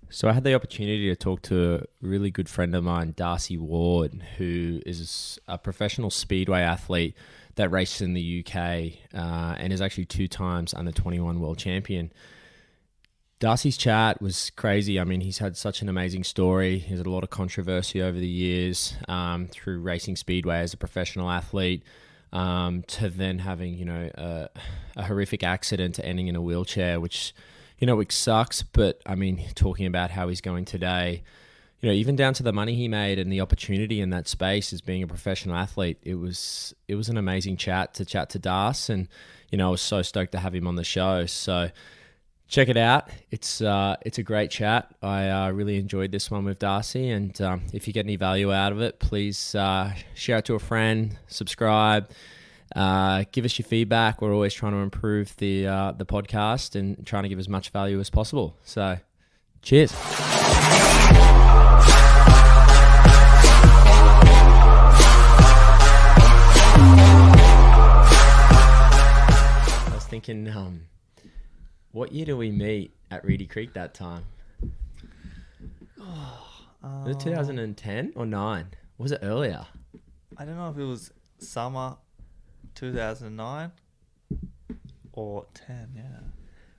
So I had the opportunity to talk to a really good friend of mine, Darcy Ward, who is a professional speedway athlete that races in the UK and is actually 2 times under 21 world champion. Darcy's chat was crazy. I mean, he's had such an amazing story. He's had a lot of controversy over the years through racing speedway as a professional athlete to then having, a horrific accident to ending in a wheelchair, which sucks, but I mean, talking about how he's going today, even down to the money he made and the opportunity in that space as being a professional athlete, it was an amazing chat to Darce, and I was so stoked to have him on the show. So check it out. It's a great chat. I really enjoyed this one with Darcy, and if you get any value out of it, please share it to a friend, subscribe. Give us your feedback. We're always trying to improve the podcast and trying to give as much value as possible. So, cheers. I was thinking, what year did we meet at Reedy Creek that time? Was it 2010 or 9? Was it earlier? I don't know if it was summer 2009 or 10, yeah.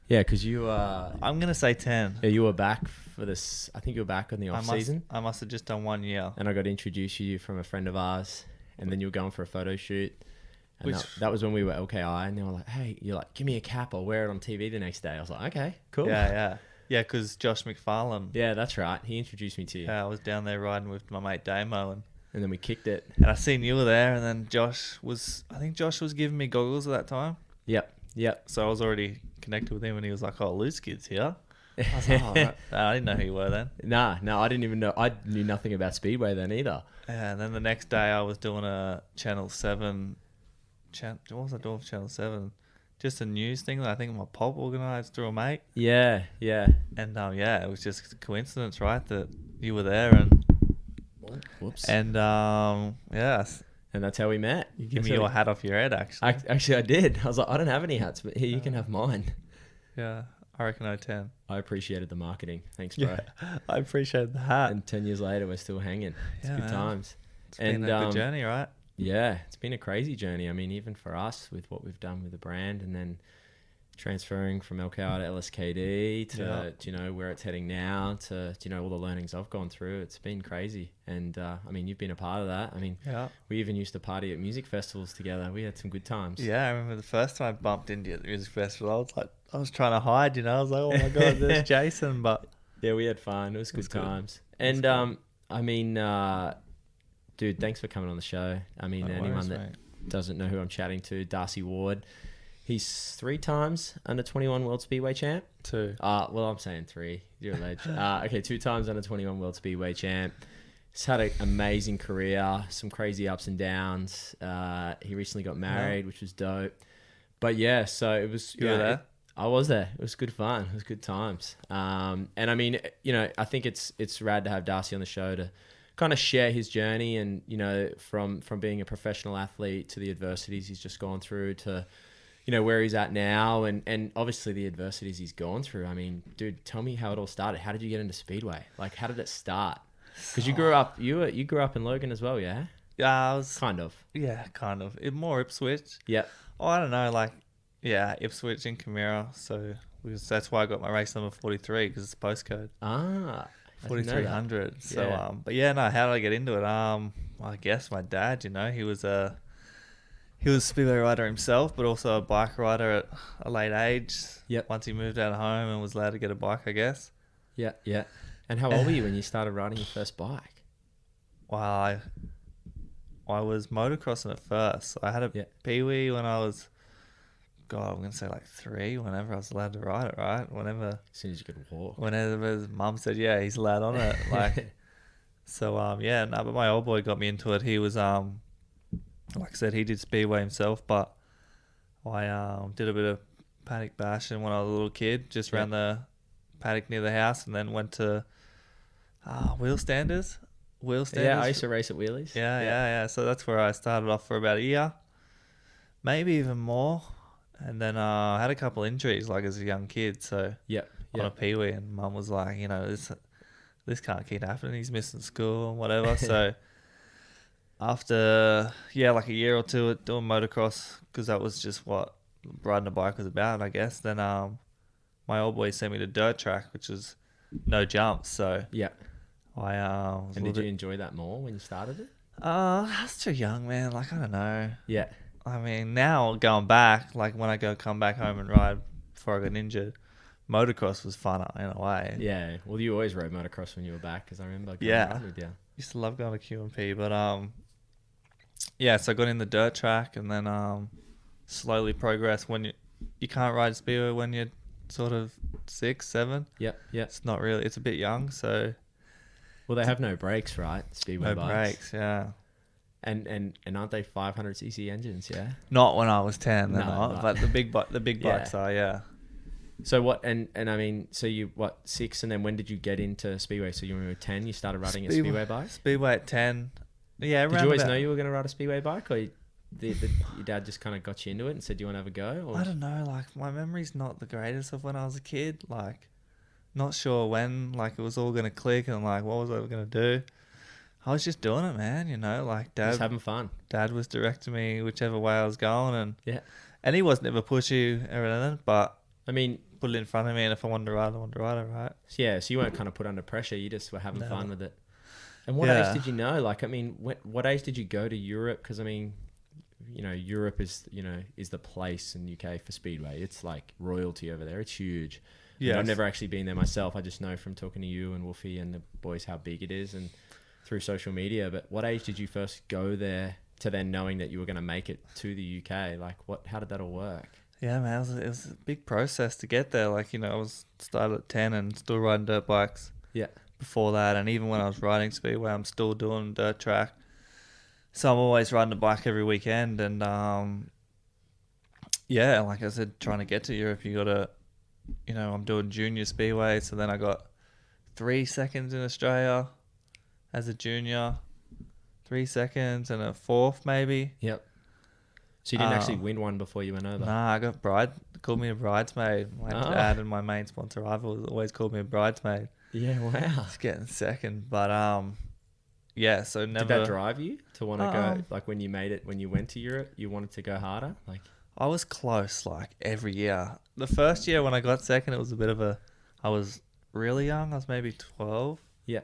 Yeah, because you... I'm going to say 10. Yeah, you were back for this... I think you were back on the off-season. I must have just done 1 year. And I got to introduce you from a friend of ours, and then you were going for a photo shoot. And that was when we were LKI, and they were like, hey, you're like, give me a cap, I'll wear it on TV the next day. I was like, okay, cool. Yeah, because Josh McFarlane. Yeah, that's right. He introduced me to you. Yeah, I was down there riding with my mate Damo, and then we kicked it. And I seen you were there, and then I think Josh was giving me goggles at that time. Yep. So I was already connected with him, and he was like, oh, Loose Kid's here. I was like, oh, right. I didn't know who you were then. No, I didn't even know. I knew nothing about Speedway then either. Yeah, and then the next day I was doing a Channel 7... what was I doing for Channel 7? Just a news thing that I think my pop organised through a mate. Yeah. And it was just a coincidence, right, that you were there, and whoops. And yes. And that's how we met. You give me your hat off your head, actually. I did. I was like, I don't have any hats, but here, you can have mine. Yeah, I reckon 010. I appreciated the marketing. Thanks, bro. Yeah, I appreciate the hat. And 10 years later, we're still hanging. It's good times. It's been a good journey, right? Yeah, it's been a crazy journey. I mean, even for us with what we've done with the brand, and then transferring from LKR to LSKD to where it's heading now, to all the learnings I've gone through. It's been crazy. And I mean, you've been a part of that. I mean, we even used to party at music festivals together. We had some good times. Yeah, I remember the first time I bumped into you at the music festival, I was trying to hide, I was like, oh my God, there's Jason. But yeah, we had fun. It was good times. And I mean, dude, thanks for coming on the show. I mean, anyone that doesn't know who I'm chatting to, Darcy Ward. He's 3 times under 21 World Speedway champ. 2. Well, I'm saying 3. You're a legend. Okay, 2 times under 21 World Speedway champ. He's had an amazing career, some crazy ups and downs. He recently got married, which was dope. But yeah, so it was... You were there? I was there. It was good fun. It was good times. And I mean, I think it's rad to have Darcy on the show to kind of share his journey, and from being a professional athlete to the adversities he's just gone through to where he's at now, and obviously the adversities he's gone through. I mean, dude, tell me how it all started. How did you get into Speedway? Like, how did it start? Because you grew up in Logan as well, yeah? Yeah, I was kind of. Yeah, kind of. More Ipswich. Yeah. Oh, I don't know, Ipswich and Camira. So that's why I got my race number 43, because it's postcode. 4300. So yeah. But yeah, no, how did I get into it? I guess my dad, he was a speedway rider himself, but also a bike rider at a late age. Yep. Once he moved out of home and was allowed to get a bike, I guess. Yeah. And how old were you when you started riding your first bike? Well, I was motocrossing at first. I had a Pee-wee when I was, I'm going to say 3, whenever I was allowed to ride it, right? Whenever. As soon as you could walk. Whenever his mum said, yeah, he's allowed on it. But my old boy got me into it. He was, like I said, he did Speedway himself, but I did a bit of paddock bashing when I was a little kid, just around the paddock near the house, and then went to wheel standers. Yeah, I used to race at Wheelies. Yeah. So that's where I started off for about a year, maybe even more. And then I had a couple injuries, as a young kid. So Yep. on a peewee, and Mum was like, this can't keep happening. He's missing school and whatever. So after like a year or two at doing motocross, because that was just what riding a bike was about, I guess. Then my old boy sent me to dirt track, which was no jumps. So yeah, I and did you enjoy that more when you started it? I was too young, man. Like, I don't know. Yeah. I mean, now going back, like when I come back home and ride before I got injured, motocross was funner in a way. Yeah. Well, you always rode motocross when you were back, because I remember going around with you. Used to love going to Q&P, but so I got in the dirt track, and then slowly progressed. When you can't ride speedway when you're sort of 6, 7. Yeah. It's not really. It's a bit young, so. Well, they have no brakes, right? Speedway bikes. No brakes, yeah. And aren't they 500cc engines? Yeah. Not when I was 10, they're No, not. But the big bikes are, yeah. So what? And I mean, so you 6, and then when did you get into speedway? So you were 10. You started riding a speedway bike. Speedway at 10. Yeah. Did you always know you were going to ride a speedway bike, or your dad just kind of got you into it and said, "Do you want to have a go?" Or? I don't know. Like, my memory's not the greatest of when I was a kid. Like, not sure when. Like, it was all going to click, and like, what was I going to do? I was just doing it, man. Like, Dad, just having fun. Dad was directing me whichever way I was going, and he wasn't ever pushy or anything, but I mean, put it in front of me, and if I wanted to ride, I wanted to ride it, right? Yeah, so you weren't kind of put under pressure. You just were having fun with it. And what age did you know? Like, I mean, what age did you go to Europe? Because I mean, Europe is the place in UK for speedway. It's like royalty over there. It's huge. Yeah, I've never actually been there myself. I just know from talking to you and Wolfie and the boys how big it is, and through social media. But what age did you first go there to then knowing that you were going to make it to the UK? Like, how did that all work? Yeah, man, it was a big process to get there. Like, I was started at 10 and still riding dirt bikes. Yeah. Before that, and even when I was riding speedway, I'm still doing dirt track. So I'm always riding a bike every weekend, and like I said, trying to get to Europe, you got to, I'm doing junior speedway, so then I got 3 seconds in Australia as a junior, 3 seconds, and a 4th maybe. Yep. So you didn't actually win one before you went over? Nah, I got called me a bridesmaid. My dad and my main sponsor, Ivo, always called me a bridesmaid. Yeah, wow. Just getting second, but so never. Did that drive you to want to go? Like, when you made it, when you went to Europe, you wanted to go harder? Like, I was close, like, every year. The first year when I got second, it was a bit of I was really young. I was maybe 12. Yeah.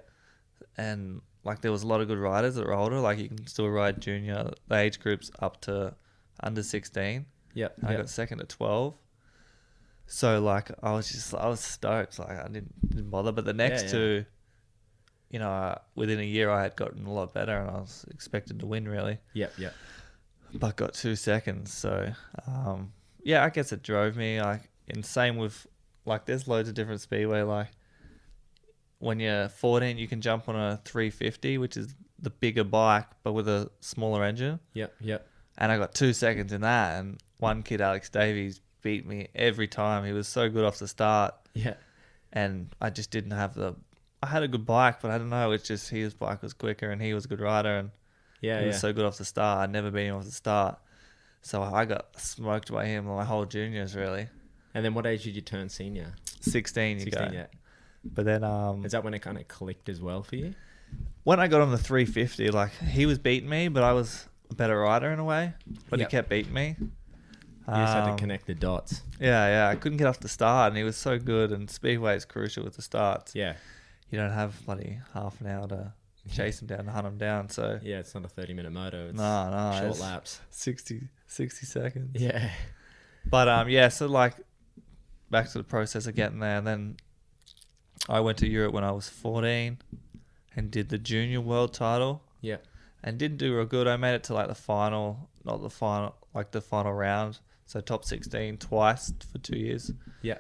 And like, there was a lot of good riders that were older. Like, you can still ride junior. The age groups up to under 16. Yep. I got second at 12. So like, I was stoked. Like, I didn't bother. But the next two, within a year, I had gotten a lot better, and I was expected to win, really. Yep. But got 2 seconds. So I guess it drove me. Like, and same with, like, there's loads of different speedway. Like, when you're 14, you can jump on a 350, which is the bigger bike, but with a smaller engine. Yep. And I got 2 seconds in that, and one kid, Alex Davies, beat me every time. He was so good off the start. Yeah. And I just didn't have I had a good bike, but I don't know. It's just his bike was quicker, and he was a good rider, and he was so good off the start. I'd never beat him off the start. So I got smoked by him my whole juniors, really. And then what age did you turn senior? 16, 16, yeah. But then... is that when it kind of clicked as well for you? When I got on the 350, like, he was beating me, but I was a better rider in a way. But he kept beating me. You just had to connect the dots. Yeah. I couldn't get off the start, and he was so good, and speedway is crucial with the starts. Yeah. You don't have bloody half an hour to chase him down, to hunt him down. So yeah, it's not a 30-minute moto. It's no, short laps. 60 seconds. Yeah. But so like, back to the process of getting there, and then I went to Europe when I was 14 and did the junior world title. Yeah. And didn't do real good. I made it to like the final, not the final, like the final round. So top 16 twice for 2 years. Yeah.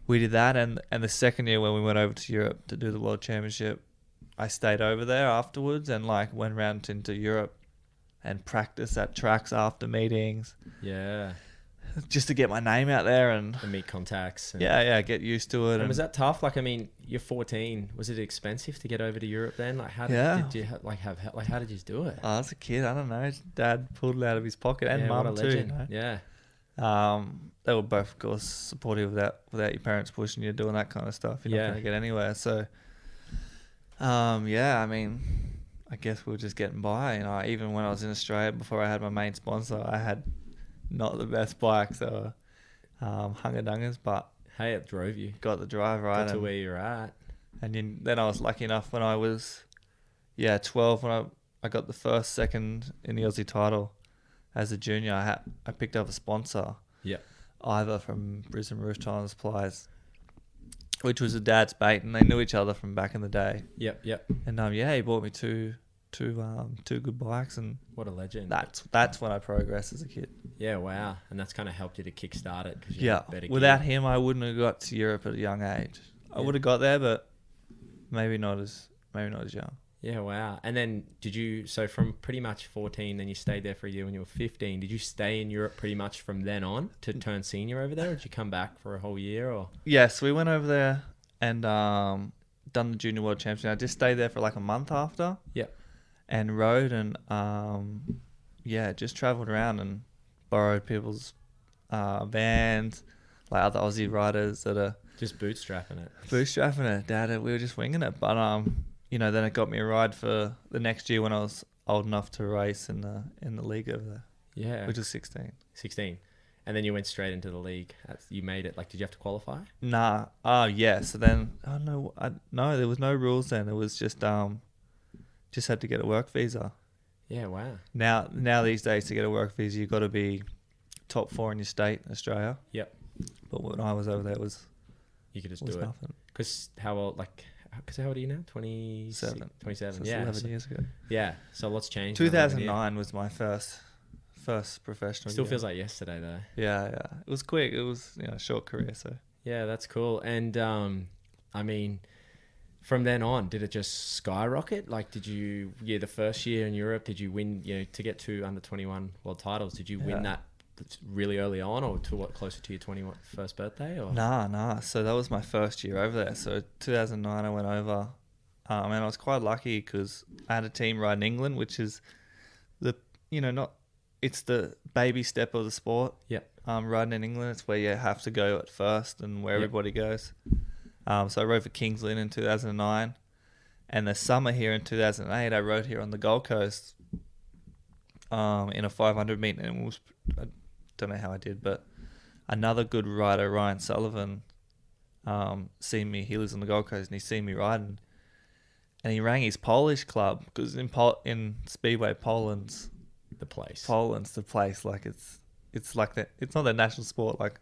We did that, and the second year when we went over to Europe to do the World Championship, I stayed over there afterwards and like went round into Europe and practiced at tracks after meetings. Yeah. Just to get my name out there and meet contacts. And get used to it. And was that tough? Like, I mean, you're 14. Was it expensive to get over to Europe then? Like, how did you how did you do it? As a kid, I don't know. Dad pulled it out of his pocket, and Mum too. Yeah. They were both, of course, supportive without your parents pushing you, doing that kind of stuff. You're not going to get anywhere. So, I mean, I guess we were just getting by. Even when I was in Australia, before I had my main sponsor, I had not the best bike. So, Hunger Dungers, but hey, it drove you. Got the drive right. Got to where you're at. And then I was lucky enough when I was, 12, when I got the first, second in the Aussie title as a junior. I picked up a sponsor. Yeah. Either from Brisbane Roof Times Plies, which was a dad's mate, and they knew each other from back in the day. Yep. And he bought me two good bikes, and what a legend. That's when I progressed as a kid. Yeah, wow. And that's kind of helped you to kickstart it. Without him, I wouldn't have got to Europe at a young age. I would have got there, but maybe not as young. Yeah, wow. And then so from pretty much 14, then you stayed there for a year when you were 15. Did you stay in Europe pretty much from then on to turn senior over there? Or did you come back for a whole year? Or? Yes, we went over there and done the Junior World Championship. I just stayed there for like a month after. Yeah. And rode and, just travelled around and borrowed people's vans, like other Aussie riders that are... Just bootstrapping it. Dad. We were just winging it. But, then it got me a ride for the next year when I was old enough to race in the league over there. Yeah. Which was 16. 16. And then you went straight into the league. You made it. Like, did you have to qualify? Nah. Yeah. So then, no, there was no rules then. It was just had to get a work visa. Yeah, wow. Now these days, to get a work visa, you've got to be top 4 in your state in Australia. Yep. But when I was over there, you could just do it. Because how old are you now? 27. 27. So 11 years ago. Yeah. So lots changed. 2009 was my first professional. Still feels like yesterday though. Yeah. It was quick. It was a short career. So yeah, that's cool. And I mean, from then on, did it just skyrocket? Like, did you? Yeah, the first year in Europe, did you win? To get 2 under 21 world titles, did you win that really early on, or closer to your 21st birthday? Or? Nah. So that was my first year over there. So 2009, I went over, and I was quite lucky because I had a team ride in England, which is it's the baby step of the sport. Yeah. Riding in England, it's where you have to go at first and where everybody goes. So I rode for Kings Lynn in 2009, and the summer here in 2008, I rode here on the Gold Coast in a 500 meter, and I don't know how I did, but another good rider, Ryan Sullivan, seen me. He lives on the Gold Coast, and he seen me riding, and he rang his Polish club because in Speedway, Poland's the place. Like it's like that. It's not their national sport. Like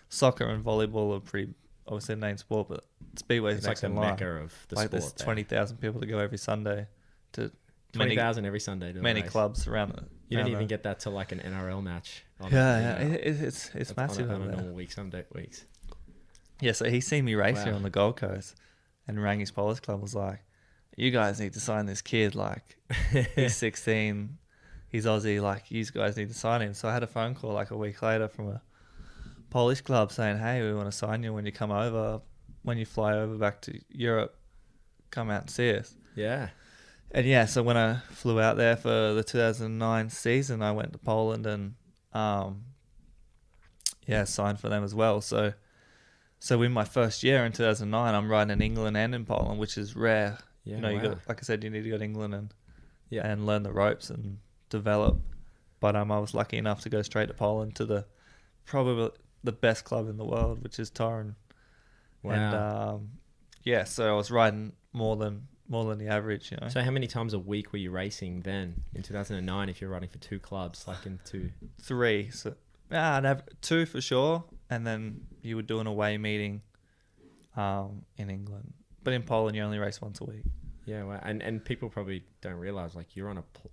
soccer and volleyball are pretty obviously a named sport, but Speedway is next in line. It's like the mecca of the like sport. There's 20,000 people that go every Sunday to 20,000 every Sunday. To many clubs around it. You don't even get that to like an NRL match. It's massive on a normal week. Some weeks. Yeah, so he seen me race here on the Gold Coast, and rang his Polish club. Was like, "You guys need to sign this kid. Like, he's 16, he's Aussie. Like, you guys need to sign him." So I had a phone call like a week later from a Polish club saying, "Hey, we want to sign you when you come over. When you fly over back to Europe, come out and see us." Yeah. And so when I flew out there for the 2009 season, I went to Poland and signed for them as well. So in my first year in 2009, I'm riding in England and in Poland, which is rare. Yeah, you got, like I said, you need to go to England and learn the ropes and develop. But I was lucky enough to go straight to Poland to probably the best club in the world, which is Torun. Wow. And so I was riding more than the average, So how many times a week were you racing then in 2009 if you're riding for 2 clubs, like in 2? 3. So I'd have 2 for sure, and then you would do an away meeting in England. But in Poland, you only race once a week. Yeah, well, and people probably don't realize like you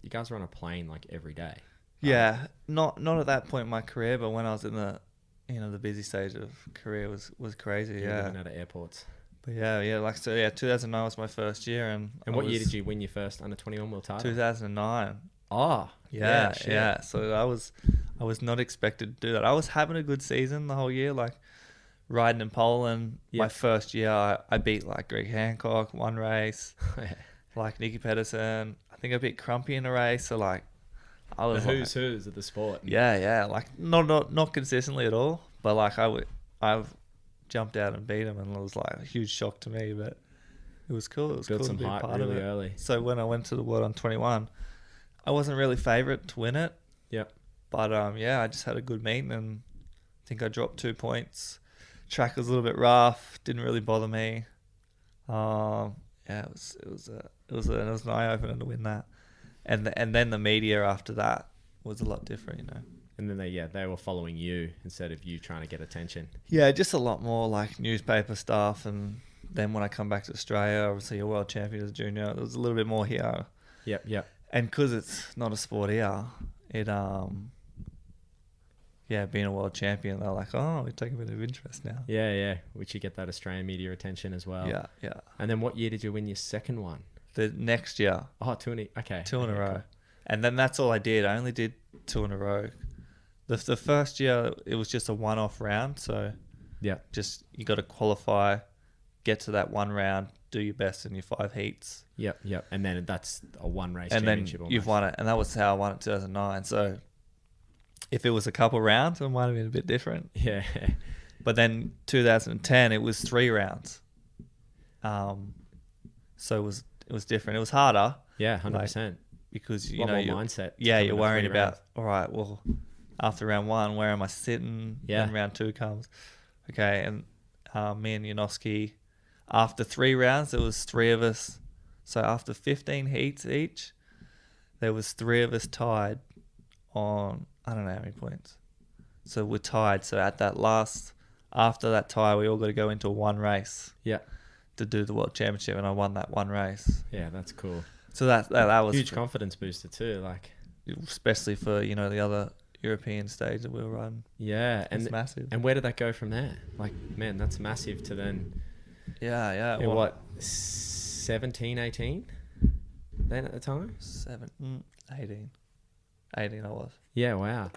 guys are on a plane like every day. Yeah, not at that point in my career, but when I was in the the busy stage of career was crazy. You're living out of airports. But 2009 was my first year, and what year did you win your first under 21 world title? 2009. Oh, yeah. So I was not expected to do that. I was having a good season the whole year, like riding in Poland. Yep. My first year, I beat like Greg Hancock one race, like Nicky Pedersen. I think I beat Crumpy in a race. So like I was The like, who's of the sport. yeah, like not consistently at all, but like I've jumped out and beat him, and it was like a huge shock to me, but it was cool. It was Built cool some to be a hype part really of it. early. So when I went to the World on 21, I wasn't really favourite to win it. Yep. But I just had a good meeting, and I think I dropped 2 points. Track was a little bit rough, didn't really bother me. It was an eye opener to win that, and then the media after that was a lot different, you know. And then they were following you instead of you trying to get attention. Yeah, just a lot more like newspaper stuff, and then when I come back to Australia, obviously a world champion as a junior, there was a little bit more here. Yep. And because it's not a sport here, it being a world champion, they're like, oh, we take a bit of interest now. Yeah. Which you get that Australian media attention as well. Yeah. And then what year did you win your second one? The next year. Oh, two in a row. Cool. And then that's all I did. I only did 2 in a row. The first year, it was just a one-off round. So yeah, just you got to qualify, get to that one round, do your best in your 5 heats. Yep. And then that's a one race and championship. Then almost. you've won it. And that was how I won it in 2009. So if it was a couple rounds, it might have been a bit different. Yeah. But then 2010, it was 3 rounds. So it was different. It was harder. Yeah, 100%. Because you know your mindset. Yeah, you're worrying about. All right, well, after round 1, where am I sitting? Yeah. When round 2 comes, okay. And me and Janoski, after 3 rounds, there was 3 of us. So after 15 heats each, there was 3 of us tied on I don't know how many points. So we're tied. So at that after that tie, we all got to go into one race. Yeah. To do the world championship, and I won that one race. Yeah, that's cool. So that was huge confidence booster too, like especially for the other European stage that we'll run. Yeah, it's massive. And where did that go from there? Like, man, that's massive to then. Yeah. Well, what, 17, 18? Then at the time? 18 I was. Yeah, wow.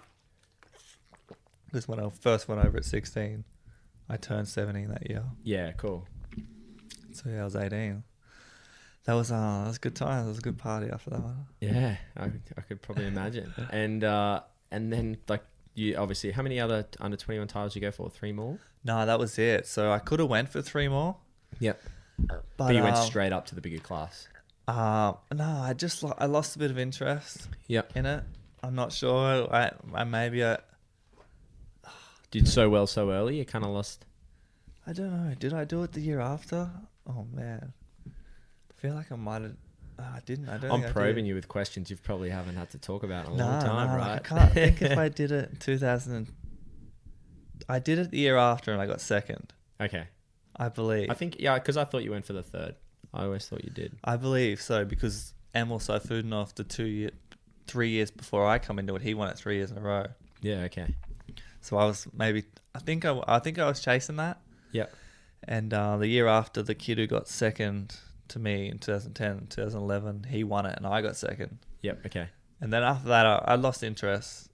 Because when I first went over at 16, I turned 17 that year. Yeah, cool. So yeah, I was 18. That was a good time. It was a good party after that one. Yeah, I could probably imagine. And then like you obviously, how many other under 21 titles did you go for? 3 more? No, that was it. So I could have went for 3 more. Yep. But you went straight up to the bigger class. No, I lost a bit of interest. Yep. In it. I'm not sure. I did so well so early. You kind of lost. I don't know. Did I do it the year after? Oh man, I feel like I might have. I didn't. I'm probing you with questions you probably haven't had to talk about in a long time, right? Like I can't think if I did it in 2000. I did it the year after, and I got second. Okay. I believe. I think because I thought you went for the third. I always thought you did. I believe so because Emil Saifutinov, 3 years before I come into it, he won it 3 years in a row. Yeah. Okay. So I was maybe. I think I was chasing that. Yep. And the year after, the kid who got second to me in 2010, 2011, he won it, and I got second. Yep. Okay. And then after that, I lost interest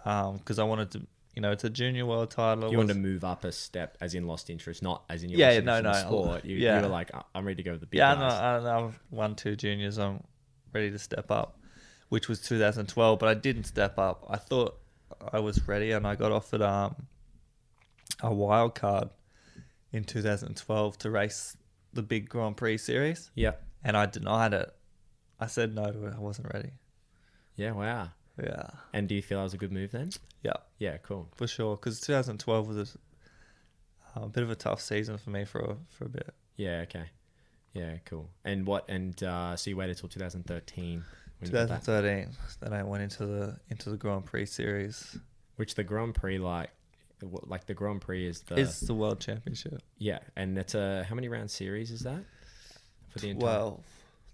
because I wanted to, it's a junior world title. You wanted to move up a step, as in lost interest, not as in your no, in the sport. You were like, I'm ready to go with the big guys. I've won 2 juniors. I'm ready to step up, which was 2012, but I didn't step up. I thought I was ready, and I got offered a wild card in 2012 to race the big Grand Prix series. Yeah. And I denied it. I said no to it. I wasn't ready. Yeah, wow. Yeah. And do you feel that was a good move then? Yeah. Yeah, cool. For sure. Because 2012 was a bit of a tough season for me for a bit. Yeah, okay. Yeah, cool. And so you waited till 2013? 2013. Then I went into the Grand Prix series. Which the Grand Prix, like the Grand Prix is it's the World Championship. Yeah, and it's how many round series is that? For the 12.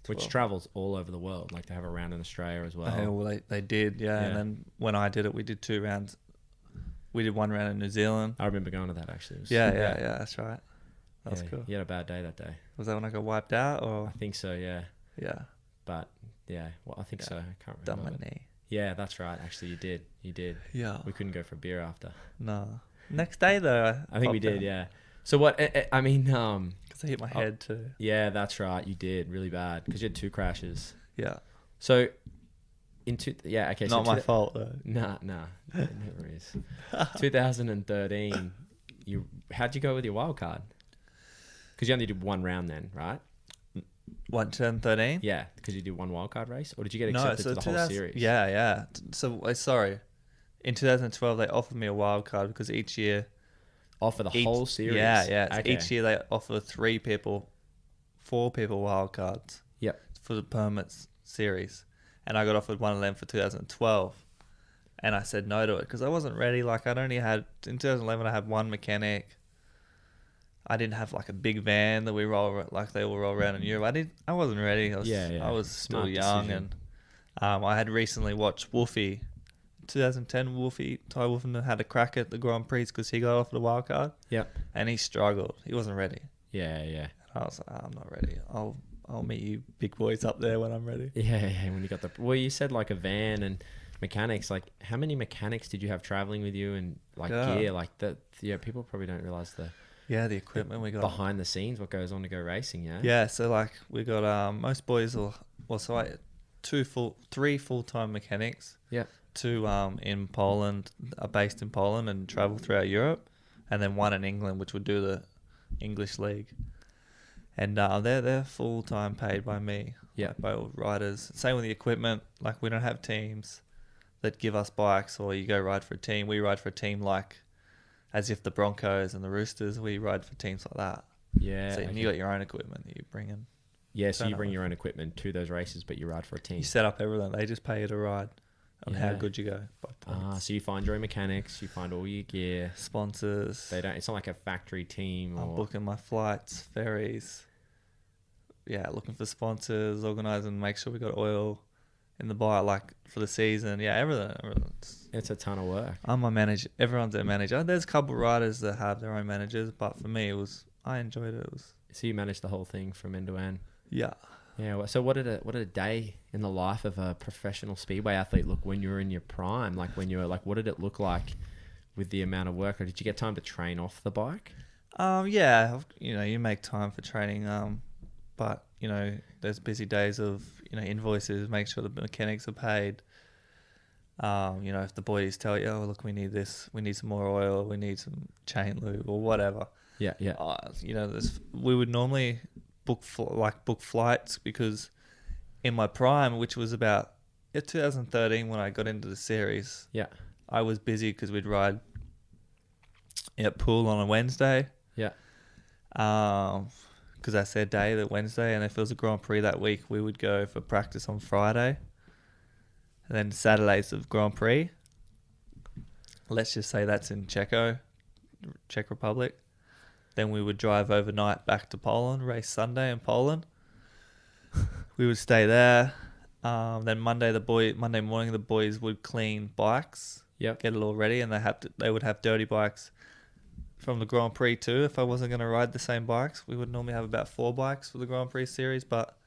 Which travels all over the world. Like they have a round in Australia as well. Well, they did, yeah. And then when I did it, we did 2 rounds. We did 1 round in New Zealand. I remember going to that actually. Yeah, that's right. That was cool. You had a bad day that day. Was that when I got wiped out? Or I think so, yeah. Yeah. But yeah, well, I think so. I can't remember. Done my knee. Yeah, that's right. Actually, you did. Yeah. We couldn't go for a beer after. No. Next day though. I think we did, yeah. So what, I mean... Because I hit my head too. Yeah, that's right. You did. Really bad. Because you had 2 crashes. Yeah. So Yeah, okay. Not my fault though. Nah, it never is. 2013. How'd you go with your wild card? Because you only did one round then, right? 2013? Yeah, because you did one wild card race, or did you get No, accepted so to the whole series? Yeah. So sorry. In 2012, they offered me a wild card because each year. Offer the whole series. Yeah. So Okay. each year they offer 4 people wild cards. Yep. For the permit series, and I got offered one of them for 2012, and I said no to it because I wasn't ready. Like in 2011, I had one mechanic. I didn't have like a big van that we they all roll around in Europe. I wasn't ready. I was still Smart young, decision. and I had recently watched Wolfie. 2010 Wolfie, Ty Wolfen had a crack at the Grand Prix because he got offered a wild card. Yep. And he struggled. He wasn't ready. Yeah. And I was like, I'm not ready. I'll meet you big boys up there when I'm ready. Yeah. When you got you said like a van and mechanics. Like, how many mechanics did you have traveling with you and like gear? Like that. Yeah, people probably don't realize the equipment we got behind the scenes, what goes on to go racing. Yeah. So like we got most boys I had 3 full-time mechanics. Yeah. 2 in Poland, are based in Poland and travel throughout Europe, and then 1 in England, which would do the English league. And they're full time paid by me. Yeah. By all riders. Same with the equipment. Like we don't have teams that give us bikes, or you go ride for a team. We ride for a team like as if the Broncos and the Roosters. We ride for teams like that. Yeah. So you got your own equipment that you bring in. Yeah. So you bring your own equipment to those races, but you ride for a team. You set up everything. They just pay you to ride. On how good you go by points. So you find your own mechanics, you find all your gear, sponsors. It's not like a factory team. I'm booking my flights, ferries. Yeah, looking for sponsors, organising, make sure we got oil in the bike, like for the season. Yeah, everything. It's a ton of work. I'm my manager. Everyone's their manager. There's a couple of riders that have their own managers, but for me, I enjoyed it. So you managed the whole thing from end to end. Yeah. Yeah. So what did a day in the life of a professional speedway athlete look when you were in your prime? Like when you were like, what did it look like with the amount of work? Or did you get time to train off the bike? Yeah. You make time for training. But there's busy days of invoices, make sure the mechanics are paid. If the boys tell you, oh look, we need this, we need some more oil, we need some chain lube or whatever. Yeah. We would normally book flights because in my prime, which was about 2013 when I got into the series, I was busy because we'd ride at Poole on a Wednesday. Yeah. Because that's their day, that Wednesday, and if it was a Grand Prix that week, we would go for practice on Friday. And then Saturday's the Grand Prix. Let's just say that's in Czech Republic. Then we would drive overnight back to Poland, race Sunday in Poland. We would stay there. Then Monday morning, the boys would clean bikes, get it all ready, and they would have dirty bikes from the Grand Prix too. If I wasn't going to ride the same bikes, we would normally have about 4 bikes for the Grand Prix series, but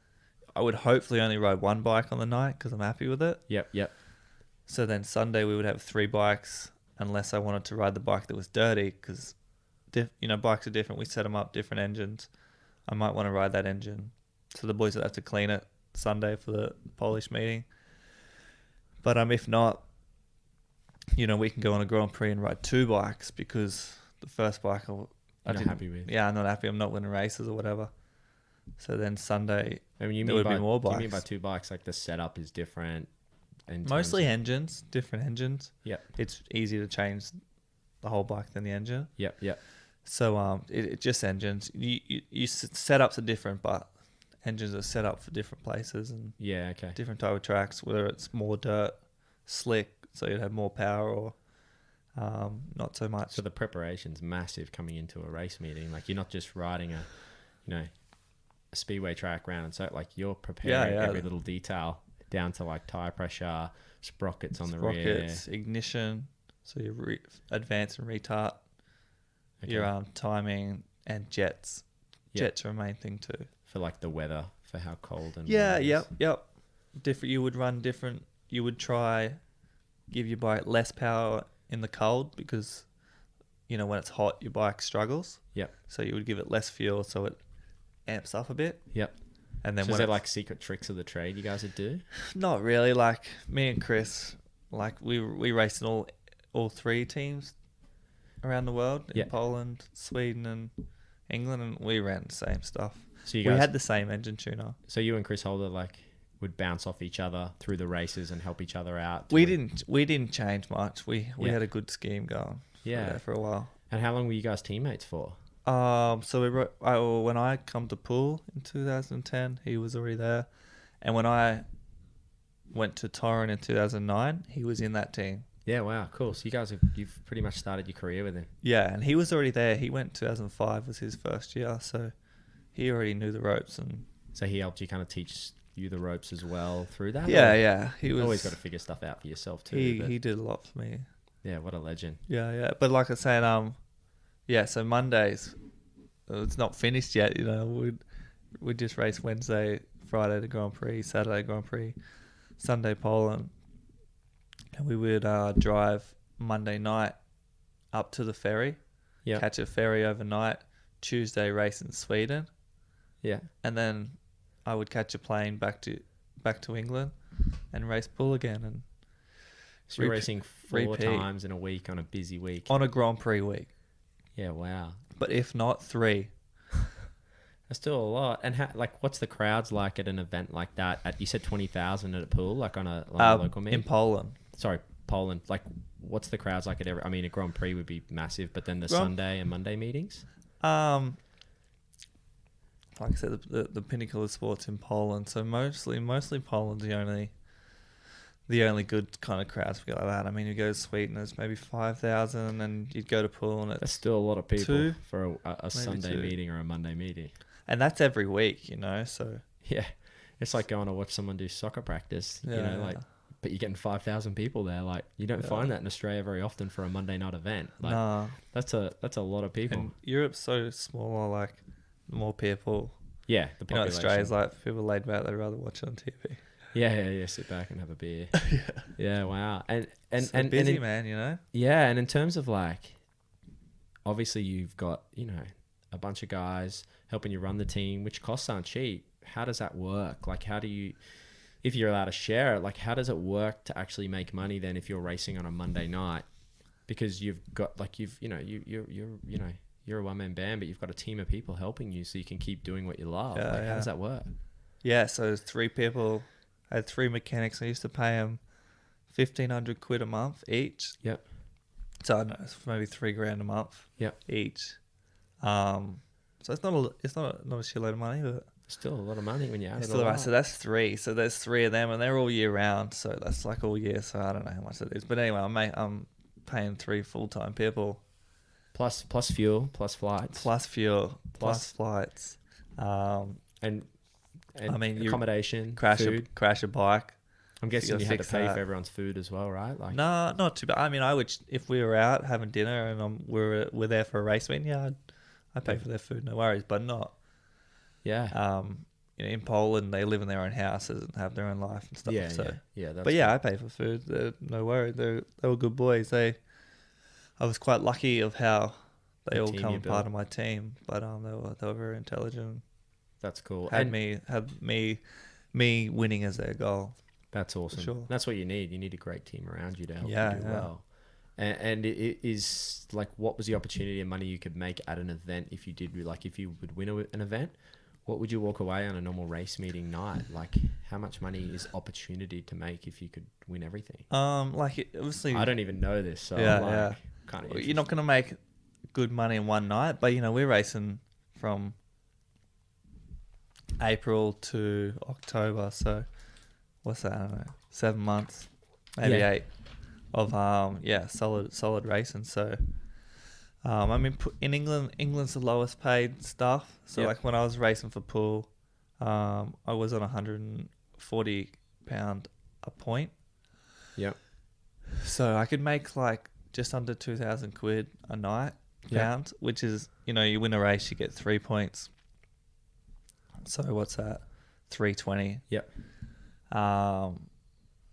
I would hopefully only ride 1 bike on the night because I'm happy with it. Yep. So then Sunday we would have 3 bikes, unless I wanted to ride the bike that was dirty, because bikes are different. We set them up, different engines. I might want to ride that engine. So the boys would have to clean it Sunday for the polish meeting. But if not, we can go on a Grand Prix and ride 2 bikes, because the first bike I'm not happy with. Yeah, I'm not happy. I'm not winning races or whatever. So then Sunday, there would be more bikes. You mean by 2 bikes, like the setup is different? Mostly engines, different engines. Yep. It's easier to change the whole bike than the engine. Yep. So it just engines. Setups are different, but engines are set up for different places and different type of tracks. Whether it's more dirt, slick, so you'd have more power, or not so much. So the preparation's massive coming into a race meeting. Like you're not just riding a speedway track round, and so like you're preparing every little detail down to like tire pressure, sprockets on the rear, ignition. So your advance and retard. Your your and jets. Jets are a main thing too. For like the weather, for how cold and yep. Different. You would run different. You would try give your bike less power in the cold, because when it's hot your bike struggles. Yep. So you would give it less fuel so it amps up a bit. Yep. And then So is there like secret tricks of the trade you guys would do? not really. Like me and Chris, like we raced in all three teams around the world in Poland, Sweden, and England, and we ran the same stuff. So you we guys had the same engine tuner. So you and Chris Holder like would bounce off each other through the races and help each other out. We didn't change much. We had a good scheme going. For a while. And how long were you guys teammates for? So when I come to Poole in 2010, he was already there, and when I went to Torrent in 2009, he was in that team. Yeah, wow, cool. So you've pretty much started your career with him. Yeah, and he was already there. He went 2005 was his first year, so he already knew the ropes, and so he helped you kind of teach you the ropes as well through that. Yeah. He was always got to figure stuff out for yourself too. He did a lot for me. Yeah, what a legend. Yeah. But like I said, so Mondays, it's not finished yet. You know, we'd just race Wednesday, Friday the Grand Prix, Saturday Grand Prix, Sunday Poland, and we would drive Monday night up to the ferry, catch a ferry overnight, Tuesday race in Sweden, and then I would catch a plane back to England and race Poole again. And so you're racing four times in a week on a busy week on a Grand Prix week. Yeah, wow. But if not, 3. That's still a lot. And what's the crowds like at an event like that? You said 20,000 at a Poole, like on a local meet? In Poland. Sorry, Poland. Like, what's the crowds like at every? I mean, a Grand Prix would be massive, but then the Sunday and Monday meetings. Like I said, the pinnacle of sports in Poland. So mostly Poland's the only good kind of crowds we get like that. I mean, you go to Sweden, there's maybe 5,000, and you'd go to Poole, and that's still a lot of people for a maybe Sunday meeting or a Monday meeting. And that's every week, you know. So yeah, it's like going to watch someone do soccer practice. But you're getting 5,000 people there. Like, you don't find that in Australia very often for a Monday night event. Like, nah, that's a lot of people. And Europe's so small, like more people. Yeah, the population. Australia's like people laid back; they'd rather watch it on TV. Yeah. Sit back and have a beer. Yeah, wow. And busy, man. You know. Yeah, and in terms of like, obviously you've got a bunch of guys helping you run the team, which costs aren't cheap. How does that work? Like, how do you, if you're allowed to share it, like how does it work to actually make money then if you're racing on a Monday night? Because you've got like you're a one-man band, but you've got a team of people helping you so you can keep doing what you love. How does that work? Yeah, so there's 3 people. I had 3 mechanics. I used to pay them £1,500 a month each. Yep. So I don't know, it's maybe $3,000 a month. Yep. Each. So it's not a shitload of money, but still a lot of money when you add it all all right. up. So that's 3. So there's 3 of them, and they're all year round. So that's like all year. So I don't know how much that is, but anyway, I'm paying 3 full-time people. Plus fuel, plus flights. Plus fuel, plus flights. And I mean, accommodation, food. Crash a bike. I'm guessing you had to pay for everyone's food as well, right? Like, no, not too bad. I mean, I would, if we were out having dinner and we're there for a race meeting, I'd pay for their food, no worries. But not. Yeah. In Poland, they live in their own houses and have their own life and stuff. Yeah. But I pay for food. They're no worries. They were good boys. I was quite lucky of how they all come part of my team, but they were very intelligent. That's cool. Had me winning as their goal. That's awesome. Sure. That's what you need. You need a great team around you to help you do well. And it is like, what was the opportunity and money you could make at an event if you would win an event? What would you walk away on a normal race meeting night? Like, how much money is opportunity to make if you could win everything? Obviously, I don't even know this, so kind of. You're not going to make good money in one night, but we're racing from April to October, so what's that? I don't know, 7 months, maybe 8 of solid racing. So I mean, in England's the lowest paid stuff. So like when I was racing for Poole, I was on £140 a point. Yep. So I could make like just under £2,000 a night, pounds, which is, you win a race, you get 3 points. So what's that? 320. Yep.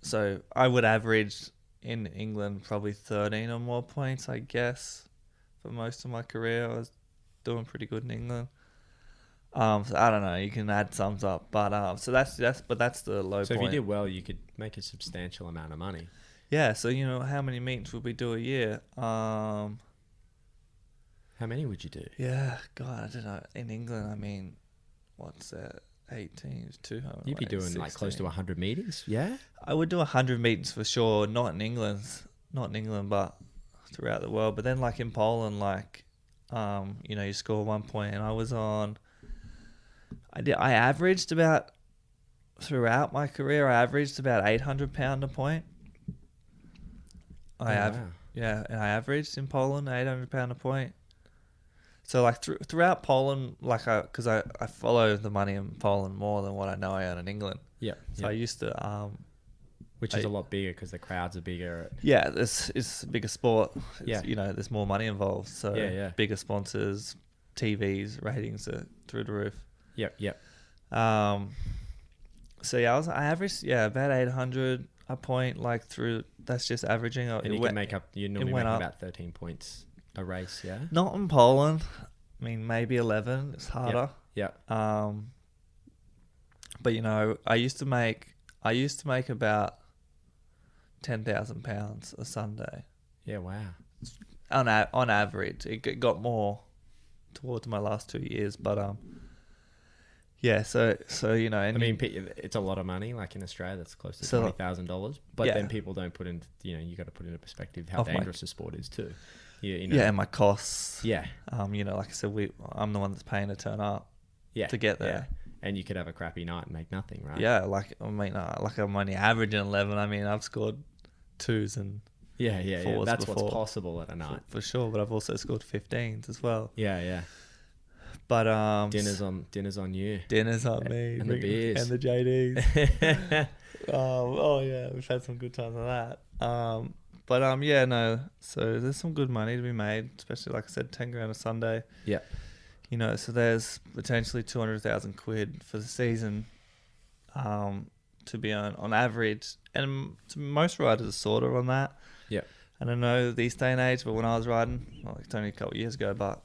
So I would average in England probably 13 or more points, I guess. For most of my career, I was doing pretty good in England. So I don't know. You can add sums up, but so that's the low So if point. you did well, you could make a substantial amount of money. Yeah. So how many meetings would we do a year? How many would you do? Yeah. God, I don't know. In England, I mean, what's that? 18, 200. You'd be doing like close to 100 meetings. Yeah. I would do 100 meetings for sure. Not in England, but throughout the world. But then, like in Poland, like, you score 1 point, and I was on. I averaged about throughout my career. I averaged about £800 a point. And I averaged in Poland £800 a point. So like throughout Poland, like because I follow the money in Poland more than what I know I earn in England. Yeah. So I used to. Which is a lot bigger because the crowds are bigger. Yeah, it's a bigger sport. Yeah. There's more money involved. So Yeah. bigger sponsors, TVs, ratings are through the roof. Yep. So I averaged about 800 a point, like through. That's just averaging. And you normally make about 13 points a race, yeah. Not in Poland. I mean, maybe 11. It's harder. Yeah. But I used to make about £10,000 a Sunday. Yeah. Wow. On average, it got more towards my last 2 years, but yeah. So and I mean, it's a lot of money. Like in Australia, that's close to $20,000. But then people don't put in. You got to put into perspective how dangerous the sport is too. Yeah, and my costs. Yeah. Like I said, I'm the one that's paying to turn up. Yeah. To get there. Yeah. And you could have a crappy night and make nothing, right? Yeah, like I'm only averaging 11. I mean, I've scored 2s and 4s. That's before, what's possible at a night for sure. But I've also scored 15s as well. Yeah. But dinner's on you. Dinner's on me and the beers and the JDs. Oh yeah, we've had some good times on that. So there's some good money to be made, especially like I said, 10 grand a Sunday. Yeah. So there's potentially 200,000 quid for the season, to be on average, and most riders are sort of on that. Yeah. And I know these day and age, but when I was riding, it's only a couple of years ago, but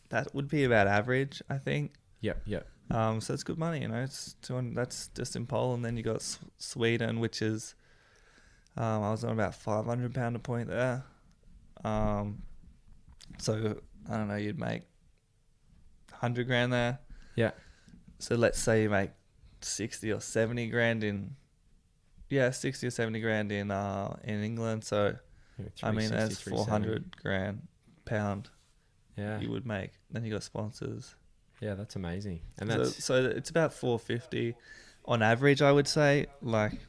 that would be about average, I think. Yep. So it's good money, It's 200. That's just in Poland. Then you got Sweden, which is, I was on about £500 a point there. So I don't know, you'd make 100 grand there. Yeah. So let's say you make 60 or 70 grand in 60 or 70 grand in England. So I mean that's 400 grand pound. Yeah. You would make. Then you got sponsors. Yeah, that's amazing. And that's so it's about 450 on average, I would say. Like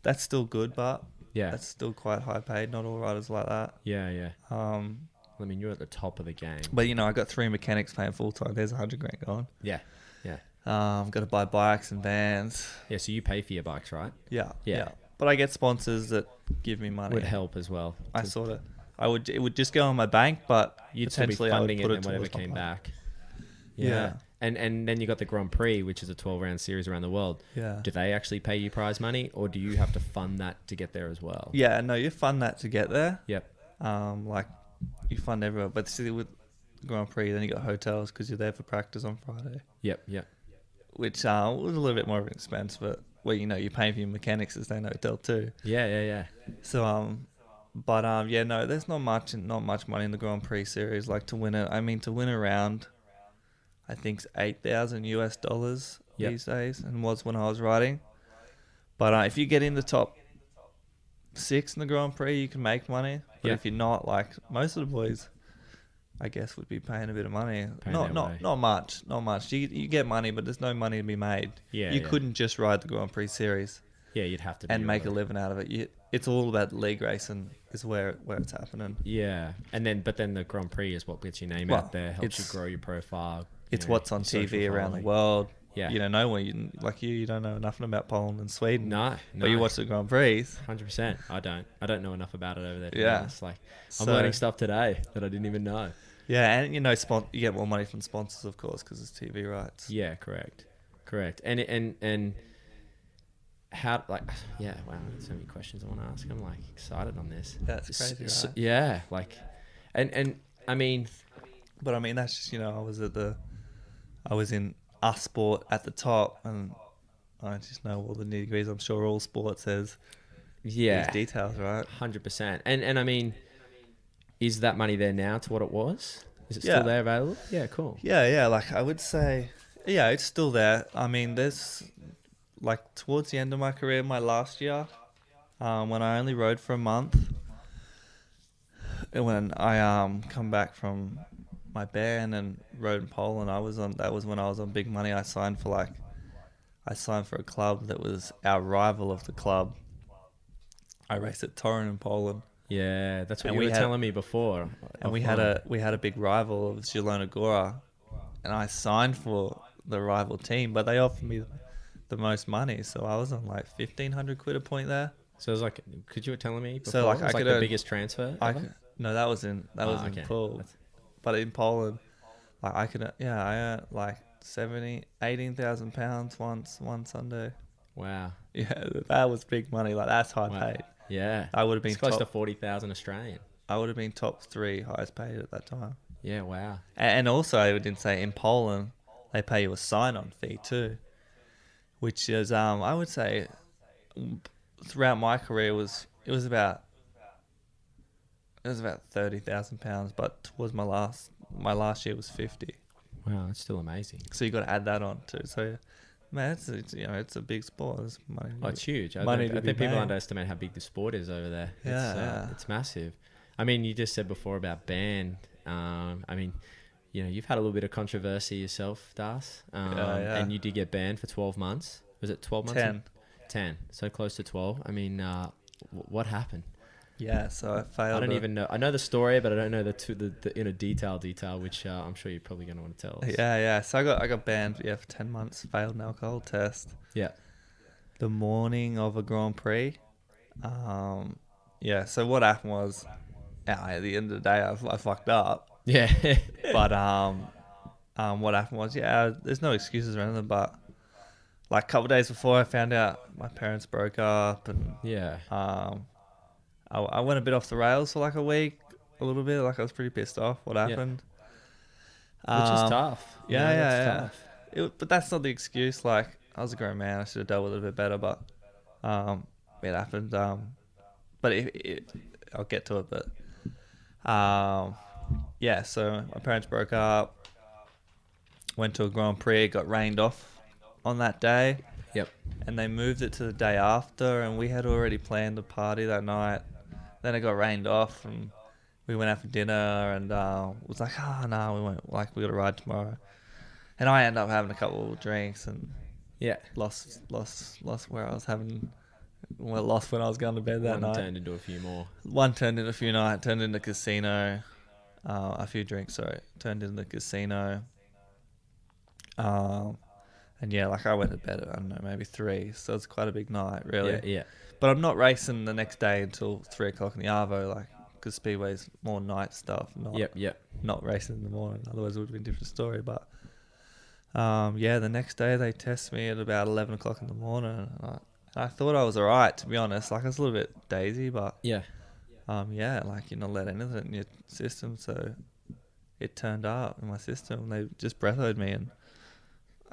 that's still good, but that's still quite high paid. Not all riders like that. Yeah. I mean, you're at the top of the game. But I got 3 mechanics paying full time. There's 100 grand gone. Yeah. Got to buy bikes and vans. Yeah, so you pay for your bikes, right? Yeah. But I get sponsors that give me money. Would help as well. It would just go on my bank, but you'd still be funding it and whatever came back. Yeah. And then you got the Grand Prix, which is a 12-round series around the world. Yeah. Do they actually pay you prize money, or do you have to fund that to get there as well? Yeah, no, you fund that to get there. Yep. Like you fund everywhere, but see with Grand Prix, then you got hotels because you're there for practice on Friday. Yep. Which was a little bit more of an expense, but you're paying for your mechanics as they know hotel too. Yeah. So no, there's not much money in the Grand Prix series. Like to win it, to win a round, I think it's $8,000 these days, and was when I was riding. But if you get in the top 6 in the Grand Prix, you can make money. But if you're not, like most of the boys, I guess would be paying a bit of money. Not much. You get money, but there's no money to be made. You couldn't just ride the Grand Prix series. Yeah, you'd have to and make a living out of it. It's all about league racing is where it's happening. Yeah, but then the Grand Prix is what gets your name out there, helps you grow your profile. It's what's on TV around the world. Yeah. No one you don't know nothing about Poland and Sweden. No. But you watch the Grand Prix. 100%. I don't know enough about it over there. It's like I'm learning stuff today that I didn't even know. Yeah, and you get more money from sponsors, of course, because it's TV rights. Yeah, correct. And how wow, there's so many questions I want to ask. I'm like excited on this. That's crazy, right? Yeah, like, and I mean, but that's just I was at the I was in a sport at the top, and I just know all the nitty-gritties. I'm sure all sports has these details, right? 100%. And I mean, is that money there now to what it was? Is it still Yeah. there available? Yeah, cool. Yeah. Like I would say, yeah, it's still there. I mean, there's like towards the end of my career, my last year, when I only rode for a month, and when I come back from my band and rode in Poland, that was when I was on big money. I signed for a club that was our rival of the club. I raced at Torun in Poland. Yeah, that's what And you we were had- telling me before. And we had a big rival of Zielona Góra, and I signed for the rival team, but they offered me the most money, so I was on like 1,500 quid a point there. So it was like, could you were telling me before? So like it was I could the earn, biggest transfer ever? no, that was in Okay. Poole, but in Poland, like I earned like 18,000 pounds one Sunday. Wow. Yeah, that was big money. Like that's high paid. Yeah. I would have been It's close to top, 40,000 Australian. I would have been top 3 highest paid at that time. Yeah, wow. And also, I didn't say in Poland, they pay you a sign-on fee too, which is, I would say, throughout my career it was about £30,000, but towards my last year was 50. Wow, that's still amazing. So you got to add that on too. So, man, it's a big sport. It's money. Oh, it's huge. I Money think to be people made. underestimate how big the sport is over there. Yeah. It's massive. I mean, you just said before about band. I mean, you've had a little bit of controversy yourself, Das. Yeah. And you did get banned for 12 months. Was it 12 months? 10. 10. So close to 12. I mean, what happened? Yeah, so I failed. I don't even know. I know the story, but I don't know the detail, which I'm sure you're probably going to want to tell us. Yeah. So I got banned for 10 months. Failed an alcohol test. Yeah. The morning of a Grand Prix. So what happened was, at the end of the day, I fucked up. Yeah. But what happened was, there's no excuses or anything, but like a couple of days before I found out my parents broke up, and Yeah. I went a bit off the rails for like a week, a little bit. Like I was pretty pissed off what happened. Which is tough. That's tough. But that's not the excuse. Like I was a grown man, I should have dealt with it a bit better. But it happened. But I'll get to it. But so my parents broke up. Went to a Grand Prix, got rained off on that day. Yep. And they moved it to the day after, and we had already planned a party that night. Then it got rained off, and we went out for dinner, and it was like, we went, like, we got to ride tomorrow. And I ended up having a couple of drinks, and lost where I was having, lost when I was going to bed that night. One turned into a few more. One turned into a few nights, turned into casino, a few drinks, turned into the casino. And like I went to bed at, I don't know, maybe 3. So it's quite a big night, really. Yeah. But I'm not racing the next day until 3 o'clock in the Arvo, like, because Speedway's more night stuff. Not racing in the morning. Otherwise it would have been a different story. But, the next day they test me at about 11 o'clock in the morning. And I thought I was all right, to be honest. Like, I was a little bit daisy, but, like, you're not let anything in your system. So it turned up in my system. They just breathoed me, and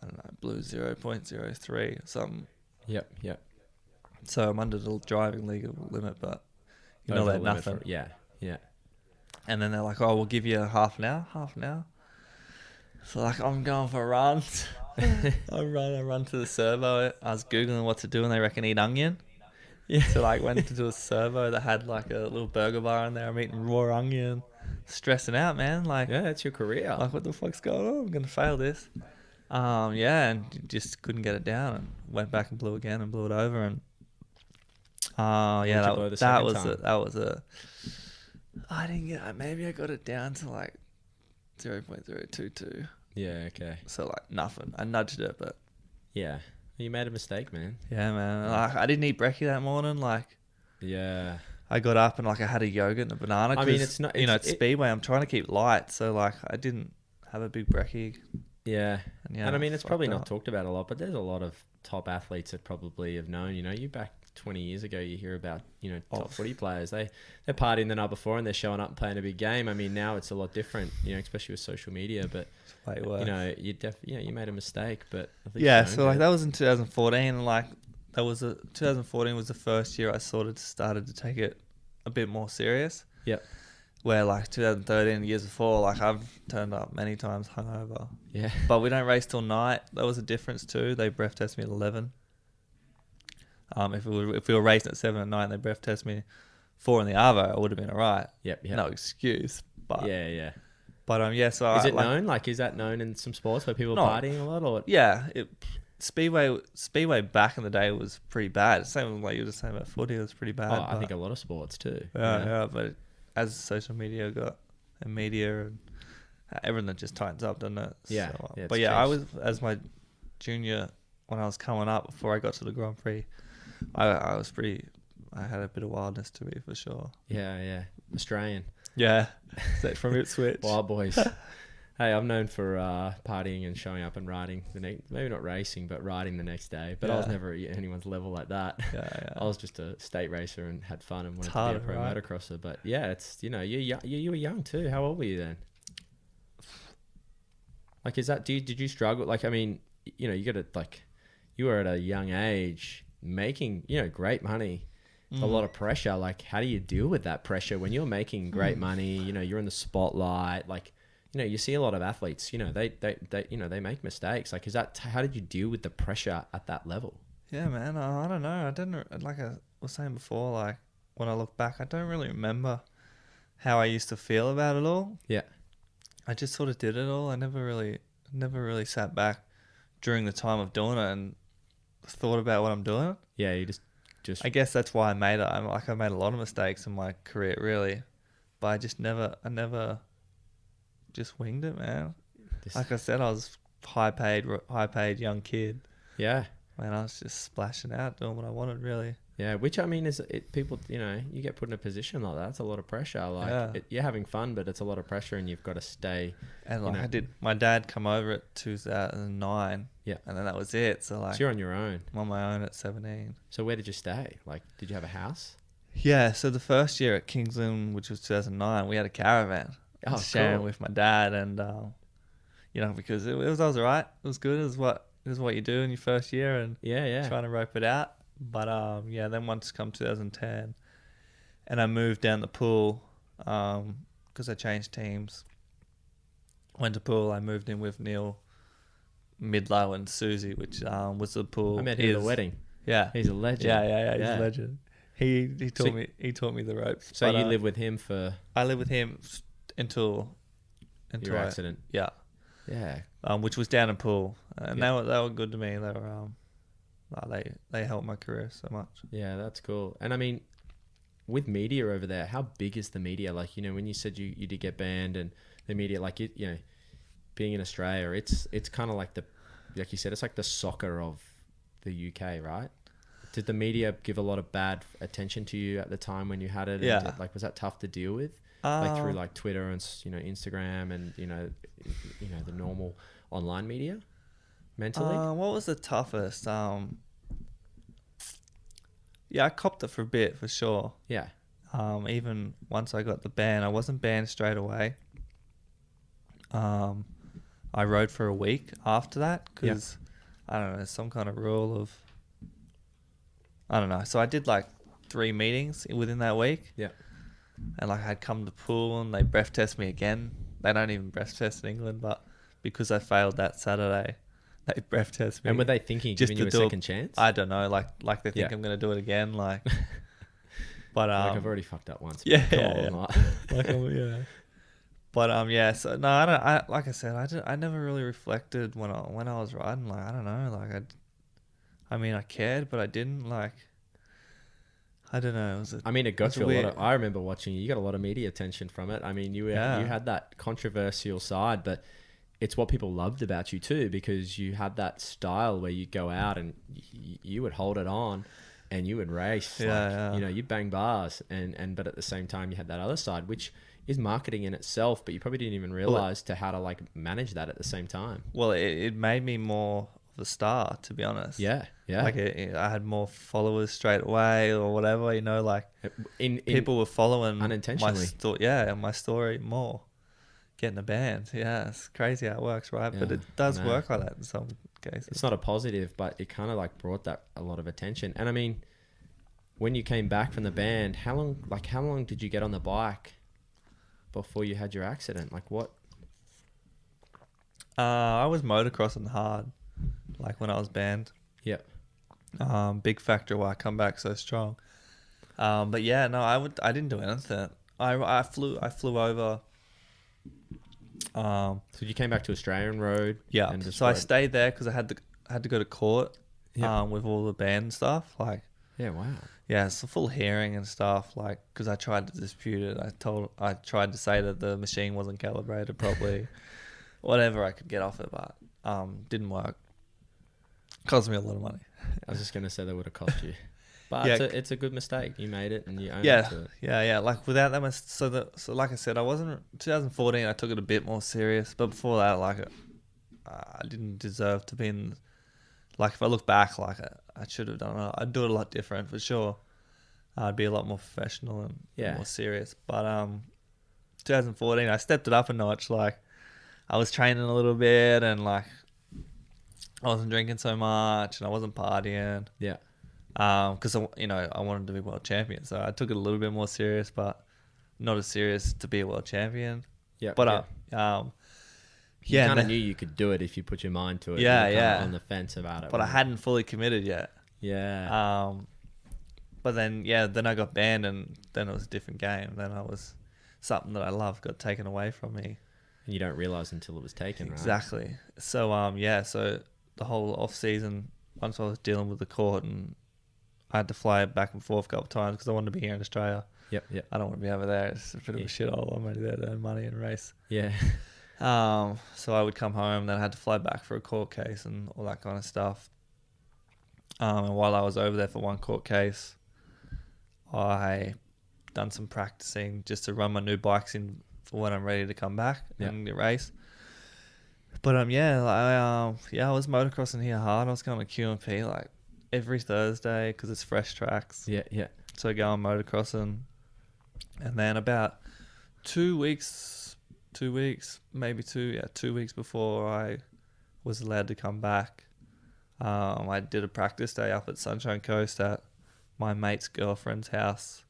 I don't know, blew 0.03 or something. Yep. So I'm under the driving legal limit, but you're not allowed nothing. Yeah. And then they're like, we'll give you half an hour. So like, I'm going for a run. I run to the servo. I was Googling what to do, and they reckon eat onion. Yeah. So like went to do a servo that had like a little burger bar in there. I'm eating raw onion. Stressing out, man. Like, that's your career. Like, what the fuck's going on? I'm going to fail this. And just couldn't get it down, and went back and blew again and blew it over, and I didn't get, maybe I got it down to like 0.022. Yeah, okay. So like nothing. I nudged it, but yeah, you made a mistake, man. Yeah, man. Like I didn't eat brekkie that morning. Like, yeah, I got up and like I had a yogurt and a banana. I mean, it's not, it's Speedway. I'm trying to keep light, so like I didn't have a big brekkie. Yeah. And I mean, it's probably not talked about a lot, but there's a lot of top athletes that probably have known, you back 20 years ago, you hear about, top footy players. They're partying the night before and they're showing up and playing a big game. I mean, now it's a lot different, especially with social media. But Way worse. you made a mistake, but at least Yeah, you so owned like it. that was in 2014, and like 2014 was the first year I started to take it a bit more serious. Yep. Where like 2013, years before, like I've turned up many times hungover. Yeah. But we don't race till night. That was a difference too. They breath test me at 11. If we were racing at 7 at night and they breath test me 4 in the Arvo, I would have been alright. Yep. No excuse. But Yeah. But yeah, so Is it known? Like, is that known in some sports where people are partying a lot? Or yeah, Speedway back in the day was pretty bad. Same like you were just saying about footy, it was pretty bad. I think a lot of sports too. Yeah, but as social media and everything just tightens up, doesn't it? Yeah. So, Yeah, but it's yeah, I changed. was as my junior when I was coming up before I got to the Grand Prix. I was pretty. I had a bit of wildness to me for sure. Yeah. Australian. Yeah, from Ipswich. Wild boys. Hey, I'm known for partying and showing up and riding maybe not racing, but riding the next day. But I was never at anyone's level like that. Yeah. I was just a state racer and had fun and wanted harder, to be a pro right? motocrosser. But yeah, it's you were young too. How old were you then? Like, did you struggle? Like, I mean, you got to like, you were at a young age making great money. A lot of pressure. Like, how do you deal with that pressure when you're making great money? You're in the spotlight. Like, you see a lot of athletes. They make mistakes. Like, how did you deal with the pressure at that level? Yeah, man. I don't know. I didn't, like I was saying before, like when I look back, I don't really remember how I used to feel about it all. Yeah. I just sort of did it all. I never really sat back during the time of doing it and thought about what I'm doing. Yeah, you just. I guess that's why I made it. I made a lot of mistakes in my career, really, but I never just winged it, man. Like I said, I was high paid young kid. Yeah. Man, I was just splashing out, doing what I wanted, really. Yeah, which I mean people, you get put in a position like that. It's a lot of pressure. Like you're having fun, but it's a lot of pressure, and you've got to stay. And like I did, my dad come over at 2009. Yeah, and then that was it. So like, you're on your own. I'm on my own at 17. So where did you stay? Like, did you have a house? Yeah. So the first year at Kingsland, which was 2009, we had a caravan. Sharing cool. with my dad, and because it was alright. It was good. It was what you do in your first year, and trying to rope it out. But then once come 2010, and I moved down the pool because I changed teams. Went to pool. I moved in with Neil Midlow and Susie, which was the pool. I met him at the wedding. Yeah, he's a legend. Yeah, he's a legend. He taught me the ropes. So you live with him for? I lived with him until your accident. Yeah. Which was down in pool, and they were good to me. They were they helped my career so much. Yeah, that's cool. And I mean, with media over there, how big is the media? Like, when you said you did get banned, and the media, like being in Australia, it's kind of like like you said, it's like the soccer of the UK, right? Did the media give a lot of bad attention to you at the time when you had it? Yeah. And was that tough to deal with? Like through like Twitter and Instagram and the normal online media mentally? What was the toughest? I copped it for a bit, for sure. Yeah. Even once I got the ban, I wasn't banned straight away. I rode for a week after that because I don't know, there's some kind of rule of, I don't know. So I did like 3 meetings within that week. Yeah. And like I'd come to pool and they breath test me again. They don't even breath test in England, but because I failed that Saturday, they breath test me. And were they thinking just giving you a second chance? I don't know. Like they think I'm going to do it again. Like, but like I've already fucked up once. Yeah. But so no, I like I said, I never really reflected when I was riding. Like I don't know. Like I cared, but I didn't. Like I don't know. It got you a lot of. I remember watching you. You got a lot of media attention from it. I mean, you had that controversial side, but it's what people loved about you too, because you had that style where you go out and you would hold it on, and you would race. You'd bang bars, but at the same time you had that other side, which is marketing in itself, but you probably didn't even realize how to like manage that at the same time. Well, it made me more of the star, to be honest. Yeah. Like I had more followers straight away or whatever, like people were following unintentionally. My story more, getting a band. Yeah, it's crazy how it works, right? But it does work like that in some cases. It's not a positive, but it kind of like brought that a lot of attention. And I mean, when you came back from the band, how long did you get on the bike before you had your accident? Like what? I was motocrossing hard, like when I was banned. Yep. Big factor why I come back so strong. But yeah, no, I didn't do anything. I flew over. So you came back to Australian Road. Yeah. And just so I stayed there because I had to go to court. Yep. With all the band stuff, like. Yeah. Wow. Yeah, it's a full hearing and stuff, like, because I tried to dispute it. I tried to say that the machine wasn't calibrated properly, whatever I could get off it, but didn't work. Cost me a lot of money. I was just gonna say that would have cost you, but it's a good mistake. You made it, and you owned yeah, up to it. Yeah. Like without that, so like I said, I wasn't. 2014, I took it a bit more serious, but before that, like, I didn't deserve to be in. Like if I look back, like I should have done it. I'd do it a lot different for sure. I'd be a lot more professional and more serious. But 2014, I stepped it up a notch. Like I was training a little bit, and like I wasn't drinking so much, and I wasn't partying. Yeah. Because I wanted to be world champion, so I took it a little bit more serious, but not as serious to be a world champion. Yeah. But you kind of knew you could do it if you put your mind to it. Yeah, you were yeah. kind of on the fence about it. But I hadn't fully committed yet. Yeah. But then I got banned, and then it was a different game. Then I was something that I loved got taken away from me. And you don't realize until it was taken, right? Exactly. So so the whole off season, once I was dealing with the court, and I had to fly back and forth a couple of times because I wanted to be here in Australia. Yep. I don't want to be over there. It's a bit of a shithole. I'm only there to earn money and race. Yeah. So I would come home, then I had to fly back for a court case and all that kind of stuff. And while I was over there for one court case, I done some practicing just to run my new bikes in for when I'm ready to come back and race. But I was motocrossing here hard. I was going to QMP like every Thursday because it's fresh tracks. Yeah. So I go on motocrossing, and then about 2 weeks before I was allowed to come back, I did a practice day up at Sunshine Coast at my mate's girlfriend's house.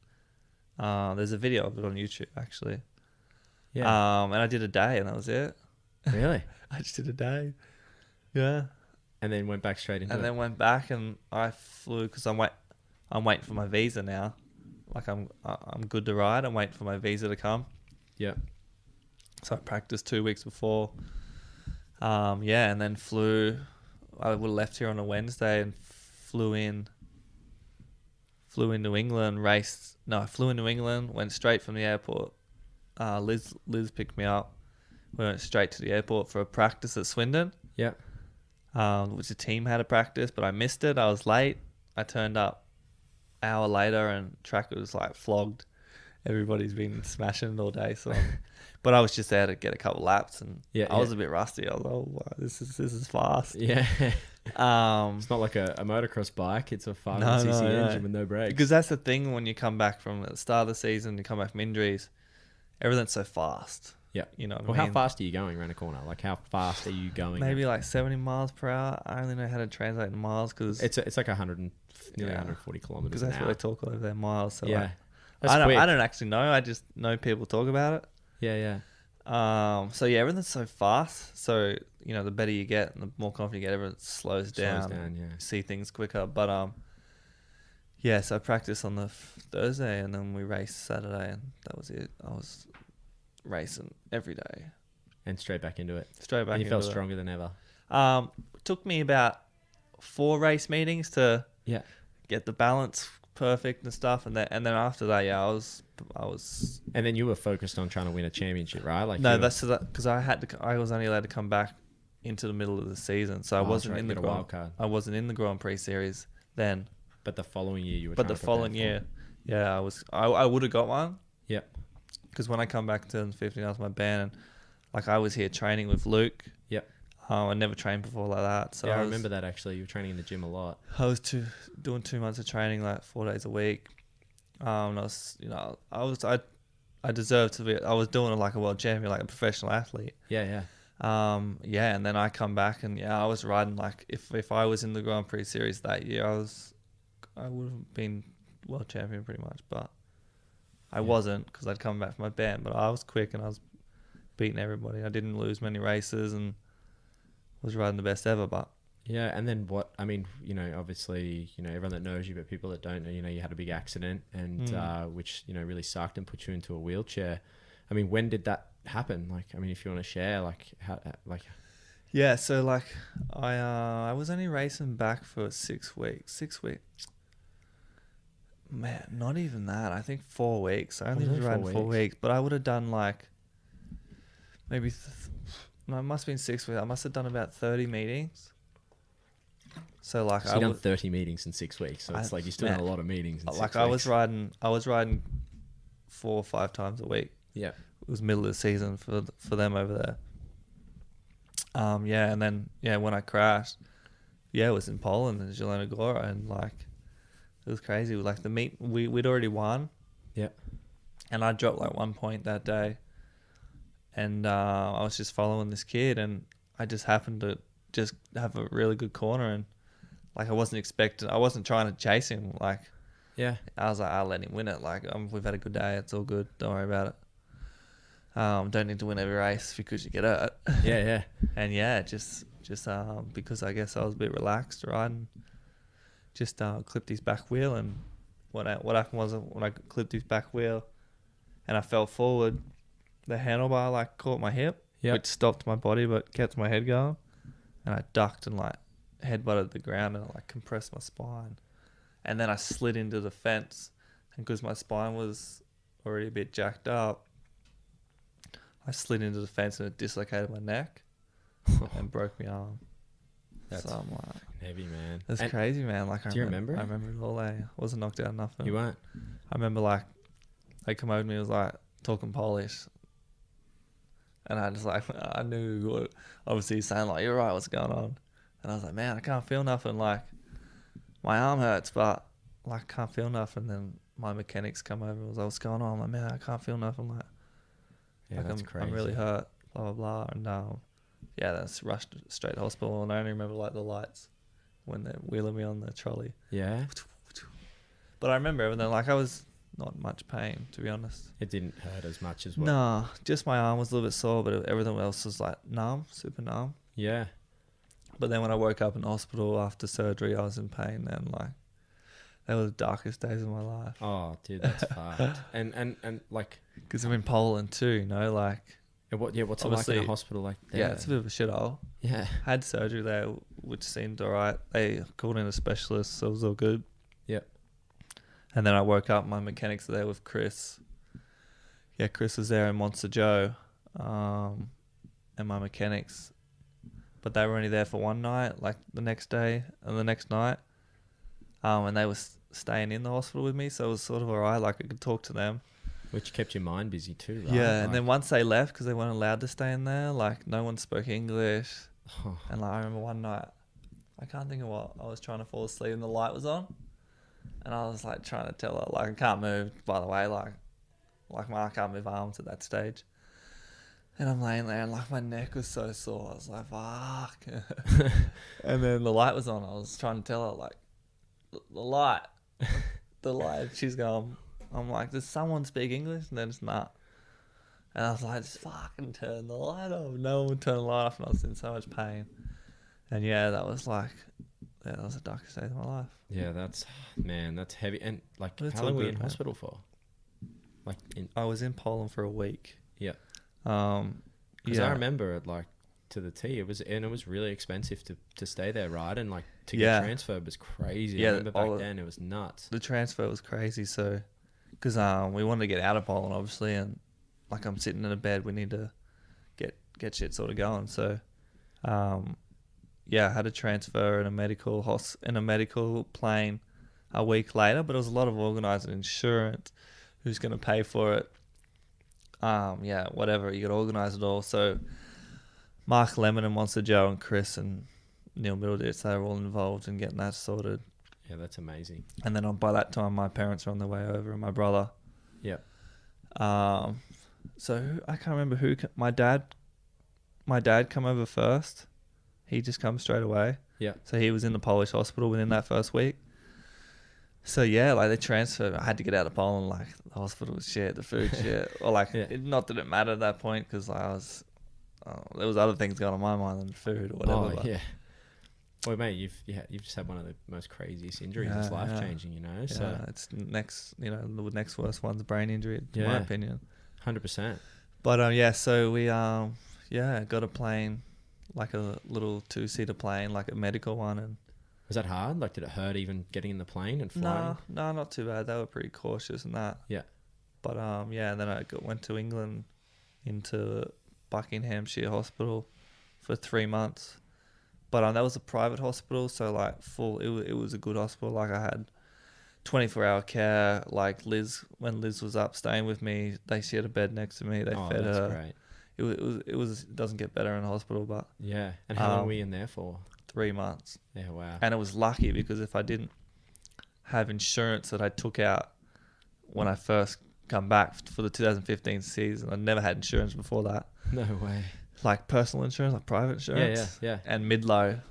There's a video of it on YouTube, actually. Yeah. And I did a day, and that was it. Really? I just did a day. Yeah. And then went back straight into it. And then went back, and I flew because I'm waiting for my visa now. Like I'm good to ride. I'm waiting for my visa to come. Yeah. So I practiced 2 weeks before. And then flew. I would have left here on a Wednesday and flew into England. I flew into England. Went straight from the airport. Liz picked me up. We went straight to the airport for a practice at Swindon. Yeah. Which the team had a practice, but I missed it. I was late. I turned up an hour later, and track was like flogged. Everybody's been smashing it all day, so. But I was just there to get a couple laps, and I was a bit rusty. I was like, oh, wow, this is fast. Yeah. It's not like a motocross bike. It's a 500cc engine with no brakes. Because that's the thing when you come back from the start of the season, you come back from injuries, everything's so fast. Yeah. You know what well, I mean? how fast are you going around a corner? Like, how fast are you going? Maybe like 70 miles per hour. I only know how to translate in miles because it's like 140 kilometers because that's an what hour. they talk over their miles. So yeah. I don't actually know. I just know people talk about it. Yeah. So yeah, everything's so fast. So the better you get and the more confident you get, everything slows down. Yeah. You see things quicker. But so I practiced on the Thursday, and then we raced Saturday, and that was it. I was racing every day. And straight back into it. And you felt stronger than ever. It took me about 4 race meetings to get the balance perfect and stuff, and then after that, I was. And then you were focused on trying to win a championship, right? Like no, that's because I was only allowed to come back into the middle of the season, so I wasn't in the wild card. I wasn't in the Grand Prix series then. But the following year, you were. But the following year, I was. I would have got one. Yep. Because when I come back in 2015 after my ban, and like I was here training with Luke. Yep. I never trained before like that. So yeah, I remember that actually. You were training in the gym a lot. I was doing 2 months of training, like 4 days a week. And I was, I deserved to be. I was doing it like a world champion, like a professional athlete. Yeah. And then I come back and I was riding like if I was in the Grand Prix series that year, I would have been world champion pretty much, but I wasn't because I'd come back from my band. But I was quick and I was beating everybody. I didn't lose many races and was riding the best ever. But yeah, and then what? I mean, obviously, everyone that knows you, but people that don't know, you had a big accident and which really sucked and put you into a wheelchair. I mean, when did that happen? Like, I mean, if you want to share, like, how, like. Yeah, so like I was only racing back for 6 weeks. 6 weeks. Man, not even that. I think 4 weeks. I only was riding 4 weeks, but I would have done like maybe no, it must have been 6 weeks. I must have done about 30 meetings. So like so you done 30 meetings in 6 weeks. So it's like you're still doing a lot of meetings in 6 weeks. I was riding 4 or 5 times a week. Yeah. It was middle of the season for them over there. And then when I crashed, it was in Poland in Zielona Góra, and like it was crazy. Like the meet, we'd already won. Yeah. And I dropped like 1 point that day, and I was just following this kid, and I just happened to just have a really good corner, and like I wasn't trying to chase him. Like, I was like, I'll let him win it. Like, we've had a good day. It's all good. Don't worry about it. Don't need to win every race because you get hurt. Yeah. And just because I guess I was a bit relaxed riding, just clipped his back wheel, and what happened was when I clipped his back wheel and I fell forward, the handlebar like caught my hip, which stopped my body but kept my head going, and I ducked and like headbutted the ground and like compressed my spine, and then I slid into the fence, and because my spine was already a bit jacked up, I slid into the fence and it dislocated my neck and broke my arm. That's so I'm like, heavy, man. That's crazy, man. Like, do you remember? I remember it all. I wasn't knocked out nothing. You weren't? I remember like they come over to me, it was like talking Polish, and I just like I knew what, obviously he's saying like, you're right, what's going on? And I was like, man, I can't feel nothing. Like my arm hurts, but like I can't feel nothing. Then my mechanics come over and was like, what's going on? I'm like, man, I can't feel nothing. Like, that's crazy. I'm really hurt, blah, blah, blah. And that's rushed straight to hospital. And I only remember like the lights when they're wheeling me on the trolley. Yeah. But I remember everything. Like I was not much pain, to be honest. It didn't hurt as much as well. No, just my arm was a little bit sore, but everything else was like numb, super numb. Yeah. But then when I woke up in hospital after surgery, I was in pain. Then like, they were the darkest days of my life. Oh, dude, that's fucked. And like, because I'm in Poland too, like. What's it like in a hospital like that? Yeah, it's a bit of a shithole. Yeah. Had surgery there, which seemed alright. They called in a specialist, so it was all good. Yep. And then I woke up, my mechanics were there with Chris. Yeah, Chris was there and Monster Joe, and my mechanics. But they were only there for one night, like the next day and the next night. And they were staying in the hospital with me, so it was sort of alright, like I could talk to them. Which kept your mind busy too, right? Yeah, and then once they left, because they weren't allowed to stay in there, like no one spoke English. And like I remember one night, I can't think of what, I was trying to fall asleep and the light was on. And I was like trying to tell her, like I can't move, by the way, like I can't move arms at that stage. And I'm laying there and like my neck was so sore. I was like, fuck. And then the light was on. I was trying to tell her, like, the light. She's going, I'm like, does someone speak English? And then it's not. And I was like, just fucking turn the light off. No one would turn the light off, and I was in so much pain. And that was like, that was the darkest day of my life. Yeah, that's heavy. And like, how long were you in hospital for? Like, I was in Poland for a week. Yeah. Because I remember it like to the T. It was really expensive to stay there, right? And like to get transferred was crazy. Yeah, I remember back then it was nuts. The transfer was crazy. So, because we wanted to get out of Poland, obviously, and like I'm sitting in a bed, we need to get shit sort of going. So, I had to transfer in a medical plane a week later, but it was a lot of organising insurance, who's going to pay for it. Whatever, you got to organise it all. So Mark Lemon and Monster Joe and Chris and Neil Middleditch, they were all involved in getting that sorted. Yeah, that's amazing. And then by that time, my parents were on their way over and my brother. Yeah. So I can't remember who. My dad come over first. He just come straight away. Yeah. So he was in the Polish hospital within that first week. So yeah, like they transferred. I had to get out of Poland. Like the hospital was shit, the food shit. Or like, not that it mattered at that point because there was other things going on in my mind than food or whatever. Oh, yeah. Well, mate, you've just had one of the most craziest injuries. It's life changing, you know. Yeah, So it's next, the next worst one's a brain injury, in my opinion. 100%. But so we got a plane, like a little 2-seater plane, like a medical one, and Was that hard? Like, did it hurt even getting in the plane and flying? No, not too bad. They were pretty cautious in that. Yeah. But and then I went to England, into Buckinghamshire Hospital for 3 months. But that was a private hospital, so like it was a good hospital. Like I had 24-hour care. Like when Liz was up staying with me, she had a bed next to me. They fed that's her. Great. It doesn't get better in a hospital, but yeah. And how long were you in there for? 3 months. Yeah, wow. And it was lucky because if I didn't have insurance that I took out when I first come back for the 2015 season, I never had insurance before that. No way. Like personal insurance, like private insurance. Yeah. And Midlow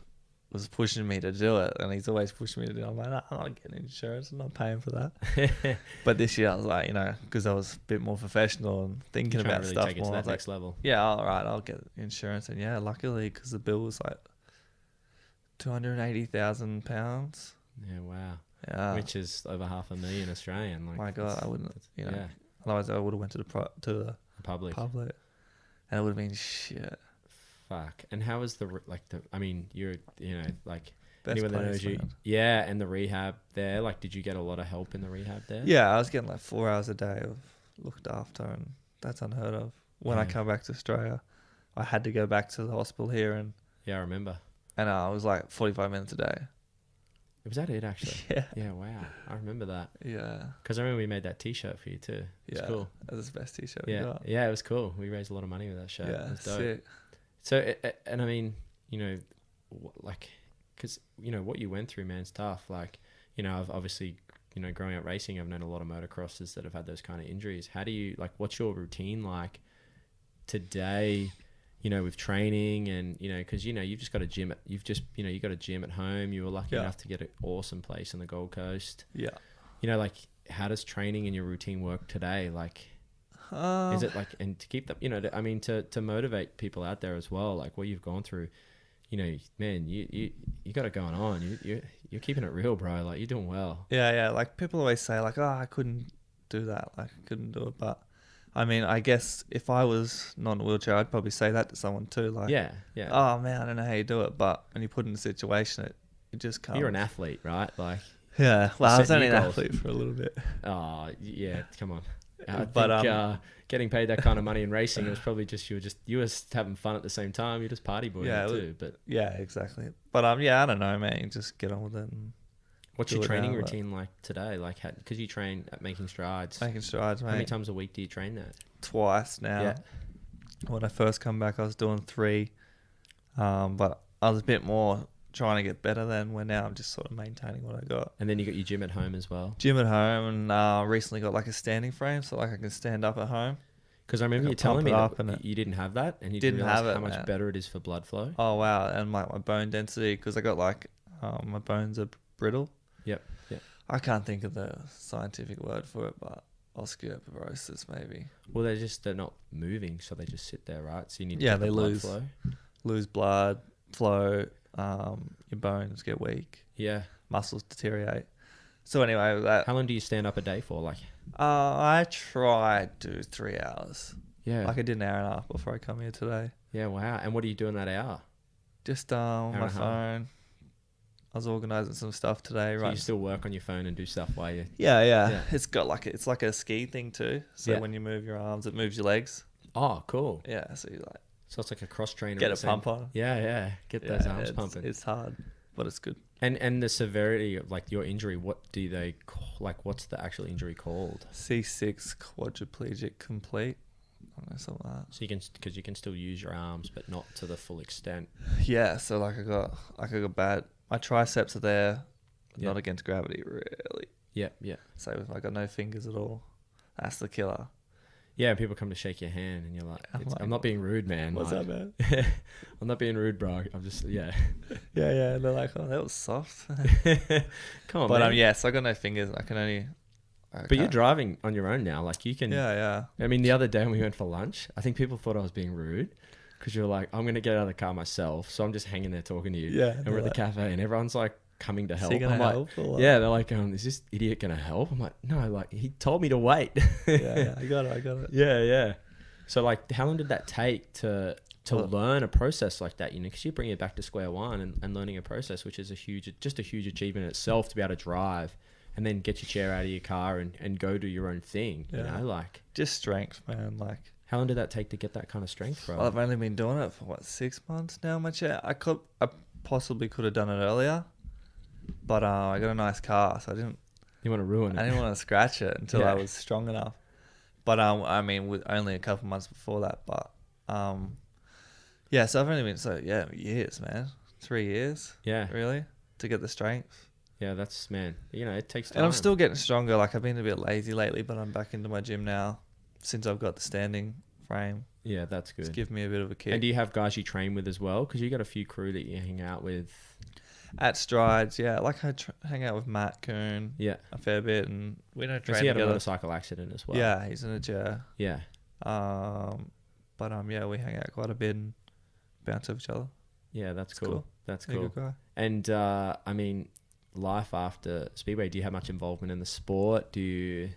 was pushing me to do it, and he's always pushing me to do it. I'm like, no, I'm not getting insurance. I'm not paying for that. But this year I was like, because I was a bit more professional and thinking about really stuff take it more. to I was that like, next level. yeah, all right, I'll get insurance. And yeah, luckily, because the bill was like £280,000. Yeah, wow. Yeah. Which is over $500,000 Australian. Like, My God, I wouldn't, Yeah. Otherwise I would have went to the Public. public. And it would have been shit. Fuck. And how was you're, like, Best anyone that place, knows you. man. Yeah, and the rehab there, like, did you get a lot of help in the rehab there? Yeah, I was getting like 4 hours a day of looked after, and that's unheard of. When I Yeah. come back to Australia, I had to go back to the hospital here, and Yeah, I remember. it was like 45 minutes a day. Was that it, actually? Yeah. Yeah, wow. I remember that. Yeah. Because I remember we made that T-shirt for you, too. It was cool. That was the best t-shirt we Yeah, got. yeah, it was cool. We raised a lot of money with that shirt. Yeah, It was dope. sick. So, and I mean, like, because, what you went through, man, is tough. Like, I've obviously, growing up racing, I've known a lot of motocrossers that have had those kind of injuries. How do you, like, what's your routine like today, with training and, because, you've just got a gym, you got a gym at home. You were lucky enough to get an awesome place on the Gold Coast. Yeah. Like, how does training and your routine work today? Like, is it like, and to keep them, to motivate people out there as well, like what you've gone through, man, you got it going on. You're keeping it real, bro. Like, you're doing well. Yeah. Like people always say like, oh, I couldn't do that. Like I couldn't do it. But I mean, I guess if I was not in a wheelchair, I'd probably say that to someone too. Like, Yeah. oh man, I don't know how you do it. But when you put in a situation, it just comes. You're an athlete, right? Like, yeah. Well, I was setting only an new goals. athlete for a little bit. Oh yeah, come on. But, think, getting paid that kind of money in racing, it was probably you were having fun at the same time. You're just party boy too. But yeah, exactly. But I don't know, man. You just get on with it. And what's do your it training now, routine like today? Like, because you train at Making Strides. Making Strides, mate. How many times a week do you train that? Twice now. Yeah. When I first come back, I was doing 3, but I was a bit more trying to get better then. Where now I'm just sort of maintaining what I got. And then you got your gym at home as well. Gym at home, and recently got like a standing frame, so like I can stand up at home. Because I remember you telling me that you didn't have that, and you didn't realize how much better it is for blood flow. Oh wow! And my bone density, because I got like my bones are brittle. Yep. I can't think of the scientific word for it, but osteoporosis maybe. Well, they're not moving, so they just sit there, right? So you need to Yeah, get they the blood lose flow. Lose blood flow. Your bones get weak. Yeah. Muscles deteriorate. So anyway, How long do you stand up a day for? Like, I try to do 3 hours. yeah. Like I did an hour and a half before I come here today. Yeah, wow. And what do you do in that hour? Just on my and a half. phone. I was organising some stuff today, So right? you still work on your phone and do stuff while you... Yeah. It's got it's like a ski thing too. So Yeah. when you move your arms, it moves your legs. Oh, cool. Yeah, so you like So it's like a cross trainer. get at a the same- pump on. Yeah. Get those arms pumping. It's hard, but it's good. And the severity of like your injury, what do they call, like what's the actual injury called? C6 quadriplegic complete. don't know, something like that. So because you can still use your arms, but not to the full extent. Yeah, so like I got bad. My triceps are there, but Yeah. not against gravity, really. Yeah, yeah. So I got no fingers at all. That's the killer. Yeah, and people come to shake your hand, and you're like, I'm not being rude, man. What's like, that, man? I'm not being rude, bro. I'm just, yeah. Yeah. They're like, oh, that was soft. Come on, But man. yeah, so I got no fingers. I can only. But you're driving on your own now. Like you can. Yeah. I mean, the other day when we went for lunch, I think people thought I was being rude because you're like, I'm going to get out of the car myself. So I'm just hanging there talking to you. Yeah. And we're at the cafe and everyone's like coming to help. So you're I'm gonna like, help or what? yeah, they're like, is this idiot going to help? I'm like, no, like he told me to wait. yeah, I got it. Yeah. So like, how long did that take to learn a process like that? You know, because you bring it back to square one and learning a process, which is a huge achievement in itself to be able to drive and then get your chair out of your car and go do your own thing. Yeah. You know, like Just strength, man. Like, how long did that take to get that kind of strength, bro? well, I've only been doing it for 6 months now. My chair. I possibly could have done it earlier, but I got a nice car, so I didn't want to ruin it. I didn't want to scratch it until Yeah. I was strong enough. But I mean, with only a couple months before that. But yeah. So I've only been years, man. 3 years. Yeah. Really, to get the strength. Yeah, that's, man, you know, it takes time. And I'm still getting stronger. Like, I've been a bit lazy lately, but I'm back into my gym now since I've got the standing frame. Yeah, that's good. It's given me a bit of a kick. And do you have guys you train with as well? Because you got a few crew that you hang out with. At Strides, yeah. Like, I hang out with Matt Coon Yeah. a fair bit, and we don't train Because he had a together. motorcycle accident as well. Yeah, he's in a chair. Yeah. But yeah, we hang out quite a bit and bounce off each other. Yeah, that's It's cool. cool. That's He's a cool. good guy. And I mean, life after Speedway, do you have much involvement in the sport? Do you...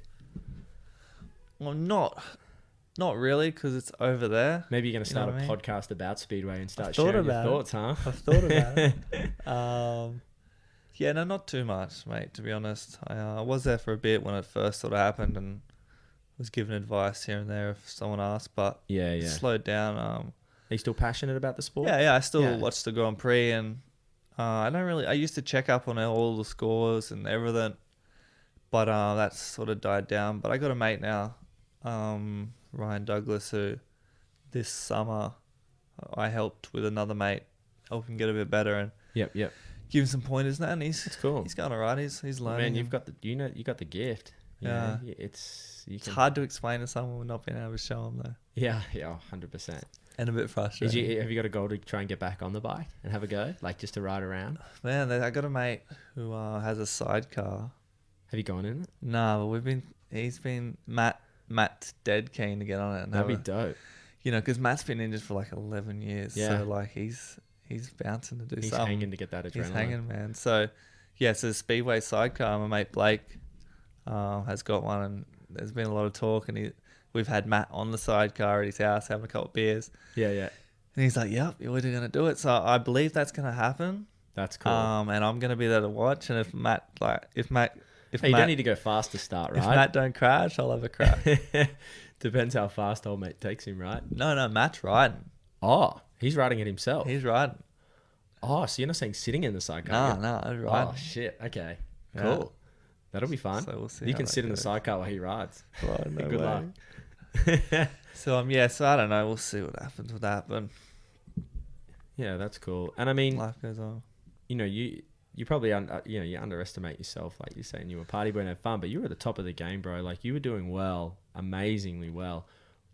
Well, not really, because it's over there. Maybe you're going to You know start what a I mean? podcast about Speedway and start I've thought sharing your about it. thoughts, huh? I've thought about it. Yeah, no, not too much, mate, to be honest. I was there for a bit when it first sort of happened and was given advice here and there if someone asked, but Yeah. slowed down. Are you still passionate about the sport? Yeah, I still Yeah. watch the Grand Prix, and I used to check up on all the scores and everything, but that's sort of died down. But I got a mate now, Ryan Douglas, who this summer I helped with another mate, help him get a bit better and Yep. give him some pointers now, and It's cool. he's going alright. He's learning. Man, and you got the gift. You Yeah. know, it's hard to explain to someone not being able to show them though, Yeah, 100%. and a bit frustrating. Have you got a goal to try and get back on the bike and have a go, like just to ride around? Man, I got a mate who has a sidecar. Have you gone in it? No, but Matt's dead keen to get on it. And That'd be dope. You know, because Matt's been injured for like 11 years. Yeah. So like he's bouncing to do He's something. hanging to get that adrenaline. He's hanging, man. So yeah, so the Speedway sidecar, my mate Blake has got one, and there's been a lot of talk, and we've had Matt on the sidecar at his house having a couple of beers. Yeah. And he's like, yep, we're going to do it. So I believe that's going to happen. That's cool. And I'm going to be there to watch. And if Matt, Hey, you don't need to go fast to start, right? if Matt don't crash, I'll have a crash. Depends how fast old mate takes him, right? No, Matt's riding. Oh, he's riding it himself. He's riding. Oh, so you're not saying sitting in the sidecar? No, he's riding. Oh, shit. Okay. Yeah. Cool. That'll be fun. So we'll see. You how can that sit in the goes. sidecar while he rides. Oh, no Good way. luck. So I don't know. We'll see what happens with that, but Yeah, that's cool. And I mean, life goes on. you know, you probably you underestimate yourself, like you're saying you were party boy and had fun, but you were at the top of the game, bro. Like you were doing well, amazingly well.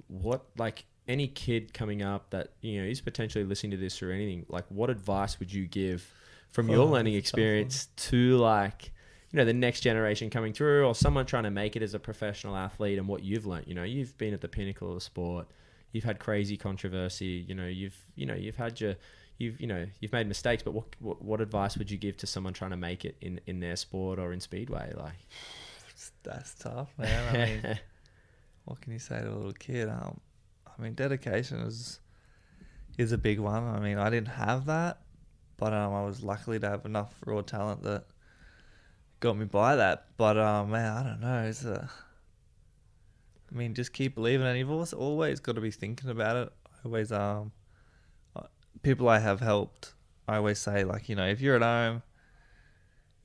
What, like any kid coming up that is potentially listening to this or anything, like what advice would you give from your learning experience to like the next generation coming through, or someone trying to make it as a professional athlete, and what you've learned? You've been at the pinnacle of the sport. You've had crazy controversy. You've made mistakes, but what advice would you give to someone trying to make it in their sport or in Speedway? Like, That's tough, man. I mean, what can you say to a little kid? I mean, dedication is a big one. I mean, I didn't have that, but I was lucky to have enough raw talent that got me by that. But man, I don't know. I mean, just keep believing, and you've always got to be thinking about it. I always people I have helped, I always say, like, if you're at home,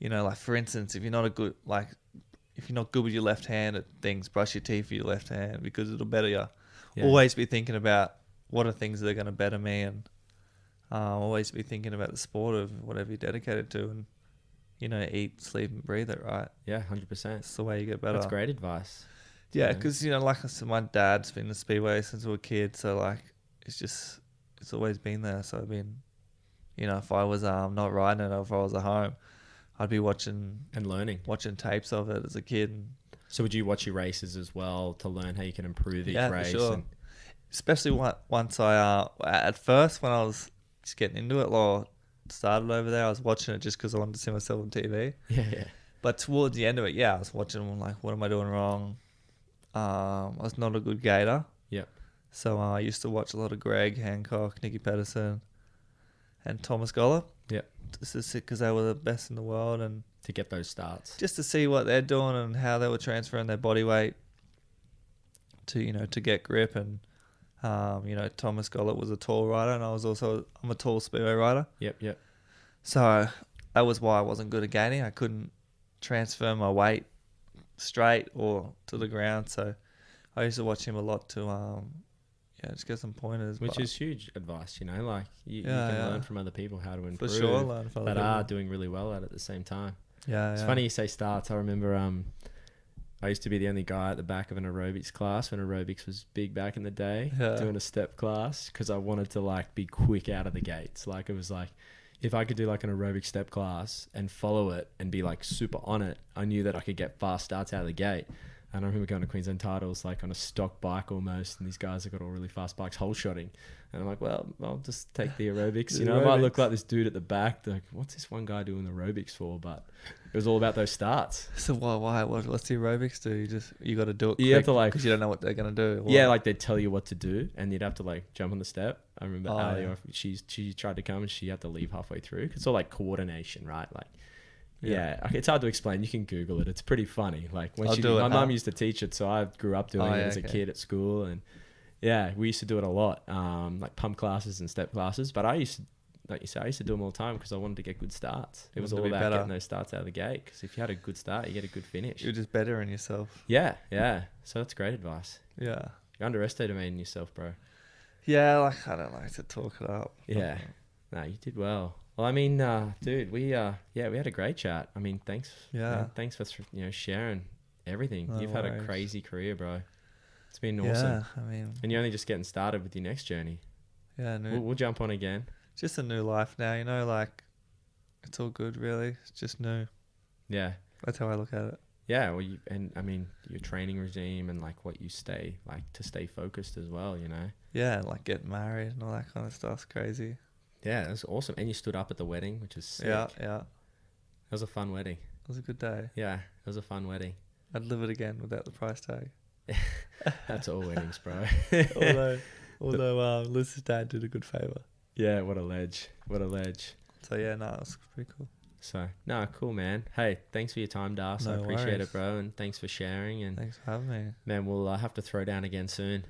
like for instance, if you're not good with your left hand at things, brush your teeth with your left hand because it'll better you. always be thinking about what are things that are going to better me, and always be thinking about the sport of whatever you're dedicated to, and eat, sleep, and breathe it, right? Yeah, 100%. It's the way you get better. That's great advice. Yeah, because like I said, my dad's been in the Speedway since we were kids, so like it's always been there. So I've been, if I was not riding it, or if I was at home, I'd be watching and watching tapes of it as a kid. And so would you watch your races as well to learn how you can improve each race? For sure. Especially once I at first when I was just getting into it, or started over there, I was watching it just because I wanted to see myself on TV. Yeah. But towards the end of it, I was watching like, what am I doing wrong? I was not a good gator. Yep. So I used to watch a lot of Greg Hancock, Nicky Pedersen, and Thomas Goller. Yep. Just because they were the best in the world, and to get those starts. Just to see what they're doing and how they were transferring their body weight to to get grip. And Thomas Goller was a tall rider, and I'm a tall speedway rider. Yep. So that was why I wasn't good at gaining. I couldn't transfer my weight straight or to the ground. So I used to watch him a lot to just get some pointers. Which is huge advice, like you can learn from other people how to improve. For sure, learn from other people are doing really well at the same time. Yeah, it's funny you say starts. I remember I used to be the only guy at the back of an aerobics class when aerobics was big back in the day, doing a step class, because I wanted to like be quick out of the gates. Like it was like, if I could do like an aerobic step class and follow it and be like super on it, I knew that I could get fast starts out of the gate. And I remember going to Queensland titles like on a stock bike almost, and these guys have got all really fast bikes hole shotting. And I'm like, well, I'll just take the aerobics. I might look like this dude at the back. They're like, what's this one guy doing the aerobics for? But it was all about those starts. So why? What's the aerobics do? You got to do it quick. You have to like, because you don't know what they're gonna do. Yeah, like they'd tell you what to do, and you'd have to like jump on the step. I remember Ali, she tried to come and she had to leave halfway through. It's all like coordination, right? Like. Yeah, it's hard to explain. You can Google it. It's pretty funny. Like when my mum used to teach it, so I grew up doing it as a kid at school, and we used to do it a lot, like pump classes and step classes. But I used to, like you say, I used to do them all the time because I wanted to get good starts. It was all about getting those starts out of the gate. Because if you had a good start, you get a good finish. You're just better in yourself. Yeah. So that's great advice. Yeah, you're underestimating yourself, bro. Yeah, like I don't like to talk it up. Yeah, no, you did well. Well, I mean, dude, we had a great chat. I mean, thanks. Yeah. Thanks for sharing everything. You've had a crazy career, bro. It's been awesome. Yeah, I mean, and you're only just getting started with your next journey. Yeah, we'll jump on again. Just a new life now, like it's all good, really. It's just new. Yeah, that's how I look at it. Yeah, well, I mean, your training regime and like what you stay focused as well, Yeah, like getting married and all that kind of stuff's crazy. Yeah, that's awesome. And you stood up at the wedding, which is sick. Yeah. It was a fun wedding. It was a good day. Yeah, it was a fun wedding. I'd live it again without the price tag. That's all weddings, bro. although Liz's dad did a good favour. Yeah, what a ledge. So yeah, no, it's pretty cool. So, no, cool, man. Hey, thanks for your time, Darcy. I appreciate it, bro. And thanks for sharing. And thanks for having me. Man, we'll have to throw down again soon.